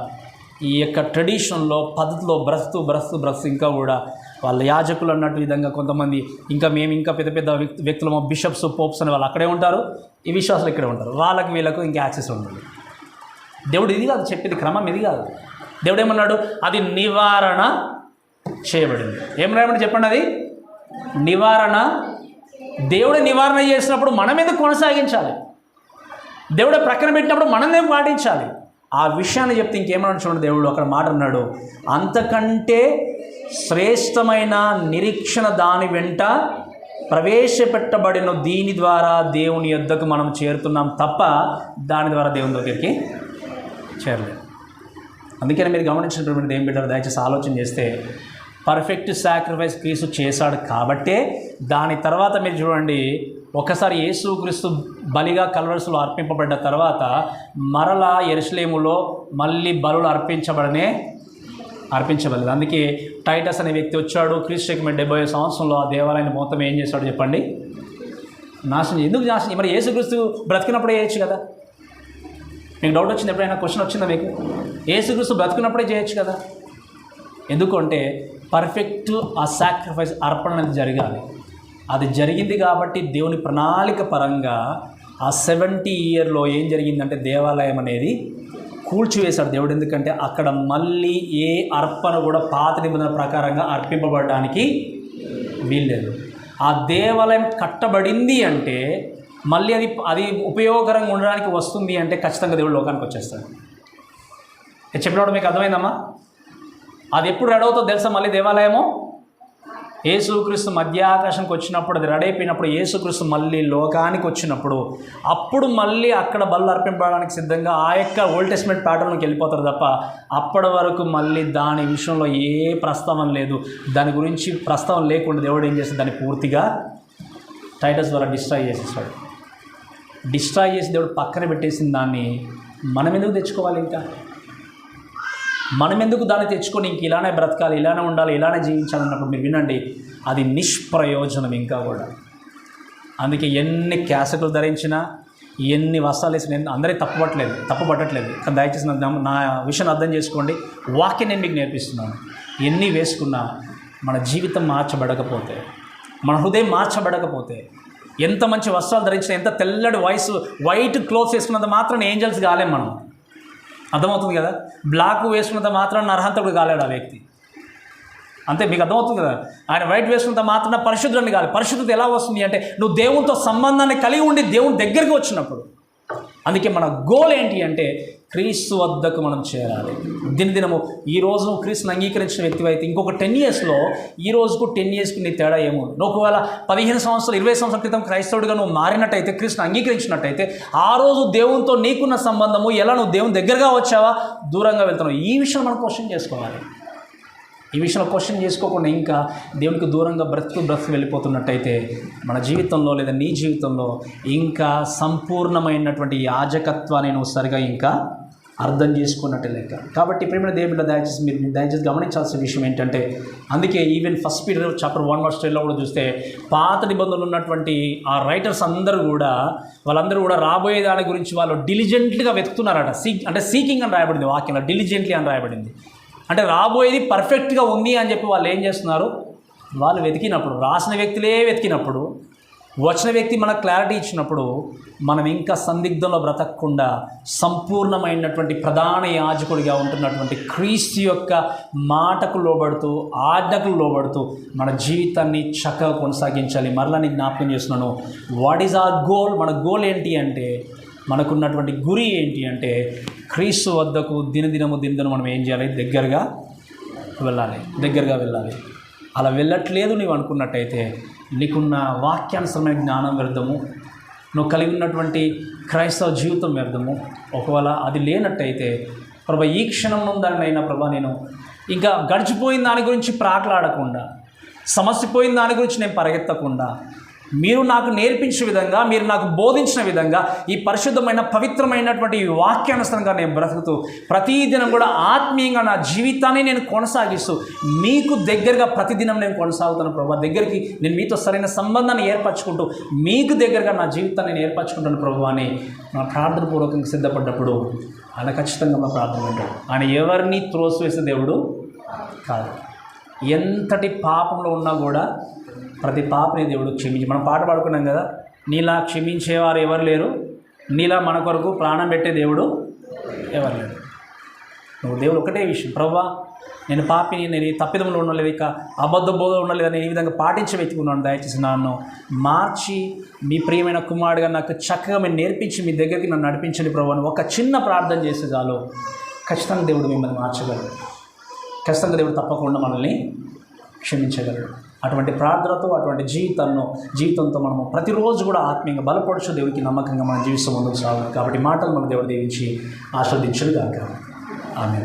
ఈ యొక్క ట్రెడిషన్లో పద్ధతిలో బ్రస్తు ఇంకా కూడా వాళ్ళ యాజకులు అన్నట్టు విధంగా కొంతమంది ఇంకా మేము ఇంకా పెద్ద పెద్ద వ్యక్తులు బిషప్స్, పోప్స్ అని వాళ్ళు అక్కడే ఉంటారు, ఈ విశ్వాసాలు ఇక్కడే ఉంటారు. వాళ్ళకి వీళ్ళకు ఇంకా యాక్సెస్ ఉండదు. దేవుడు ఇది కాదు చెప్పేది, క్రమం ఇది కాదు. దేవుడు ఏమన్నాడు? అది నివారణ చేయబడింది. ఏం రాయబడి చెప్పండి? అది నివారణ. దేవుడే నివారణ చేసినప్పుడు మనం ఎందుకు కొనసాగించాలి? దేవుడే ప్రక్కన పెట్టినప్పుడు మనం ఏం పాటించాలి? ఆ విషయాన్ని చెప్తే ఇంకేమన్నా చూడండి, దేవుడు అక్కడ మాట అన్నాడు, అంతకంటే శ్రేష్టమైన నిరీక్షణ దాని వెంట ప్రవేశపెట్టబడిన దీని ద్వారా దేవుని యొద్దకు మనం చేరుతున్నాం తప్ప దాని ద్వారా దేవుని దగ్గరికి చేరలేదు. అందుకని మీరు గమనించినటువంటి ఏం పెట్టారు? దయచేసి ఆలోచన చేస్తే పర్ఫెక్ట్ సాక్రిఫైస్ క్రీస్తు చేశాడు కాబట్టే దాని తర్వాత మీరు చూడండి, ఒకసారి యేసుక్రీస్తు బలిగా కల్వరిలో అర్పింపబడ్డ తర్వాత మరలా యెరూషలేములో మళ్ళీ బలులు అర్పించబడలేదు. అందుకే టైటస్ అనే వ్యక్తి వచ్చాడు, క్రీస్తుకి 70 సంవత్సరంలో ఆ దేవాలయాన్ని మొత్తం ఏం చేశాడు చెప్పండి? నాశనం. ఎందుకు నాశనం? మరి యేసుక్రీస్తు బ్రతికినప్పుడే చేయొచ్చు కదా. మీకు డౌట్ వచ్చింది ఎప్పుడైనా? క్వశ్చన్ వచ్చిందా మీకు? యేసుక్రీస్తు బ్రతికినప్పుడే చేయొచ్చు కదా. ఎందుకంటే పర్ఫెక్ట్ ఆ సాక్రిఫైస్ అర్పణ అనేది జరగాలి. అది జరిగింది కాబట్టి దేవుని ప్రణాళిక పరంగా ఆ 70 ఇయర్లో ఏం జరిగిందంటే దేవాలయం అనేది కూల్చివేశాడు దేవుడు. ఎందుకంటే అక్కడ మళ్ళీ ఏ అర్పణ కూడా పాత నిబంధన ప్రకారంగా అర్పింపబడడానికి వీల్లేదు. ఆ దేవాలయం కట్టబడింది అంటే మళ్ళీ అది ఉపయోగకరంగా ఉండడానికి వస్తుంది అంటే ఖచ్చితంగా దేవుడు లోకానికి వచ్చేస్తాడు. చెప్పినప్పుడు మీకు అర్థమైందమ్మా? అది ఎప్పుడు రెడీ అవుతుందో తెలుసా? మళ్ళీ దేవాలయము యేసుక్రీస్తు మధ్యాకాశంకి వచ్చినప్పుడు, అది రెడీ అయిపోయినప్పుడు, యేసుక్రీస్తు మళ్ళీ లోకానికి వచ్చినప్పుడు అప్పుడు మళ్ళీ అక్కడ బలు అర్పింపడానికి సిద్ధంగా ఆ యొక్క ఓల్డ్ టెస్ట్మెంట్ ప్యాటర్న్కి వెళ్ళిపోతారు తప్ప అప్పటి వరకు మళ్ళీ దాని విషయంలో ఏ ప్రస్తావన లేదు. దాని గురించి ప్రస్తావన లేకుండా దేవుడు ఏం చేస్తాడు? దాన్ని పూర్తిగా టైటస్ ద్వారా డిస్ట్రాయ్ చేసేస్తాడు. డిస్ట్రాయ్ చేసి దేవుడు పక్కన పెట్టేసిన దాన్ని మనం ఎందుకు తెచ్చుకోవాలి? ఇంకా మనం ఎందుకు దాన్ని తెచ్చుకొని ఇంక ఇలానే బ్రతకాలి, ఇలానే ఉండాలి, ఇలానే జీవించాలన్నప్పుడు మీరు వినండి, అది నిష్ప్రయోజనం ఇంకా కూడా. అందుకే ఎన్ని క్యాసెట్లు ధరించినా, ఎన్ని వస్త్రాలు వేసినా అందరూ తప్పు పట్టట్లేదు. కానీ దయచేసి నా విషయాన్ని అర్థం చేసుకోండి. వాక్యం నేను మీకు నేర్పిస్తున్నాను. ఎన్ని వేసుకున్నా మన జీవితం మార్చబడకపోతే, మన హృదయం మార్చబడకపోతే, ఎంత మంచి వస్త్రాలు ధరించినా, ఎంత తెల్లటి వైట్ క్లోత్స్ వేసుకున్నంత మాత్రం ఏంజల్స్ కాలేం మనం. అర్థమవుతుంది కదా. బ్లాక్ వేసుకున్నంత మాత్రం నరహంతకుడు కాలేడు ఆ వ్యక్తి. అంతే, మీకు అర్థమవుతుంది కదా. ఆయన వైట్ వేసుకున్నంత మాత్రం పరిశుద్ధుడిని కాదు. పరిశుద్ధత ఎలా వస్తుంది అంటే నువ్వు దేవునితో సంబంధాన్ని కలిగి ఉండి దేవుని దగ్గరికి వచ్చినప్పుడు. అందుకే మన గోల్ ఏంటి అంటే క్రీస్తు వద్దకు మనం చేరాలి. దినదినము ఈరోజు నువ్వు క్రీస్తుని అంగీకరించిన వ్యక్తి అయితే ఇంకొక 10 yearsలో ఈ రోజుకు 10 yearsకి నీ తేడా ఏమో. నువ్వు ఒకవేళ 15 సంవత్సరాలు 20 సంవత్సరాల క్రితం క్రైస్తవుడిగా నువ్వు మారినట్టయితే, క్రీస్తుని అంగీకరించినట్టయితే, ఆ రోజు దేవునితో నీకున్న సంబంధము ఎలా, నువ్వు దేవుని దగ్గరగా వచ్చావా, దూరంగా వెళ్తున్నావు, ఈ విషయం మనం క్వశ్చన్ చేసుకోవాలి. ఈ విషయంలో క్వశ్చన్ చేసుకోకుండా ఇంకా దేవునికి దూరంగా బ్రతుకు వెళ్ళిపోతున్నట్టయితే మన జీవితంలో లేదా నీ జీవితంలో ఇంకా సంపూర్ణమైనటువంటి యాజకత్వాన్ని నువ్వు సరిగా ఇంకా అర్థం చేసుకున్నట్టే లెక్క. కాబట్టి ప్రేమ దేవుడిలో దయచేసి గమనించాల్సిన విషయం ఏంటంటే, అందుకే ఈవెన్ 1 Peter chapter 1:12 కూడా చూస్తే పాత నిబంధనలు ఉన్నటువంటి ఆ రైటర్స్ వాళ్ళందరూ కూడా రాబోయే దాని గురించి వాళ్ళు డిలిజెంట్గా వెతుకుతున్నారట. అంటే సీకింగ్ అని రాయబడింది వాక్యంలో, డిలిజెంట్లీ అని రాయబడింది. అంటే రాబోయేది పర్ఫెక్ట్గా ఉంది అని చెప్పి వాళ్ళు ఏం చేస్తున్నారు? వాళ్ళు వెతికినప్పుడు, రాసిన వ్యక్తులే వెతికినప్పుడు, వచ్చిన వ్యక్తి మనకు క్లారిటీ ఇచ్చినప్పుడు మనం ఇంకా సందిగ్ధంలో బ్రతకకుండా సంపూర్ణమైనటువంటి ప్రధాన యాజకుడిగా ఉంటున్నటువంటి క్రీస్తు యొక్క మాటకు లోబడుతూ, ఆజ్ఞకు లోబడుతూ మన జీవితాన్ని చక్కగా కొనసాగించాలి. మరలా నేను జ్ఞాపకం చేస్తున్నాను, వాట్ ఈజ్ అవర్ గోల్? మన గోల్ ఏంటి అంటే, మనకున్నటువంటి గురి ఏంటి అంటే, క్రీస్తు వద్దకు దినదినము మనం ఏం చేయాలి? దగ్గరగా వెళ్ళాలి. అలా వెళ్ళట్లేదు నీవు అనుకున్నట్టయితే నీకున్న వాక్యానుసరమైన జ్ఞానం వ్యర్థము, నువ్వు కలిగి ఉన్నటువంటి క్రైస్తవ జీవితం వ్యర్థము. ఒకవేళ అది లేనట్టయితే ప్రభా ఈ క్షణం నుండైనా ప్రభా నేను ఇంకా గడిచిపోయిన దాని గురించి ప్రాకులాడకుండా, సమస్యపోయిన దాని గురించి నేను పరిగెత్తకుండా, మీరు నాకు నేర్పించిన విధంగా, మీరు నాకు బోధించిన విధంగా ఈ పరిశుద్ధమైన పవిత్రమైనటువంటి వాక్యానుసరంగా నేను బ్రతుకుతూ ప్రతిదినం కూడా ఆత్మీయంగా నా జీవితాన్ని నేను కొనసాగిస్తూ మీకు దగ్గరగా ప్రతిదినం నేను కొనసాగుతాను ప్రభా. దగ్గరికి నేను మీతో సరైన సంబంధాన్ని ఏర్పరచుకుంటూ మీకు దగ్గరగా నా జీవితాన్ని నేను ఏర్పరచుకుంటాను ప్రభు అని నా ప్రార్థన పూర్వకంగా సిద్ధపడ్డప్పుడు ఆయన ఖచ్చితంగా మా ప్రార్థన ఉంటాడు. ఆయన ఎవరిని త్రోసివేసే దేవుడు కాదు. ఎంతటి పాపంలో ఉన్నా కూడా ప్రతి పాపని దేవుడు క్షమించి, మనం పాట పాడుకున్నాం కదా, నీలా క్షమించేవారు ఎవరు లేరు, నీలా మన కొరకు ప్రాణం పెట్టే దేవుడు ఎవరు లేరు. నువ్వు దేవుడు ఒకటే విషయం, ప్రభువా నేను పాపిని, నేను ఈ తప్పిదంలో ఉండలేదు, ఇక అబద్ధ బోధ ఉండలేదు, నేను ఈ విధంగా పాటించి వెతుకున్నాను, దయచేసి నన్ను మార్చి మీ ప్రియమైన కుమారుడిగా నాకు చక్కగా మీరు నేర్పించి మీ దగ్గరికి నన్ను నడిపించండి ప్రభు అని ఒక చిన్న ప్రార్థన చేసే చాలు ఖచ్చితంగా దేవుడు మిమ్మల్ని మార్చగలడు. ఖచ్చితంగా దేవుడు తప్పకుండా మనల్ని క్షమించగలడు. అటువంటి ప్రార్థనతో, అటువంటి జీవితంతో మనము ప్రతిరోజు కూడా ఆత్మీయంగా బలపడుచు దేవుడికి నమ్మకంగా మనం జీవిస్తూ ముందుకు సాగాలి. కాబట్టి మాటలు మన దేవుడు దీవించి ఆస్వాదించును గాక. ఆమేన్.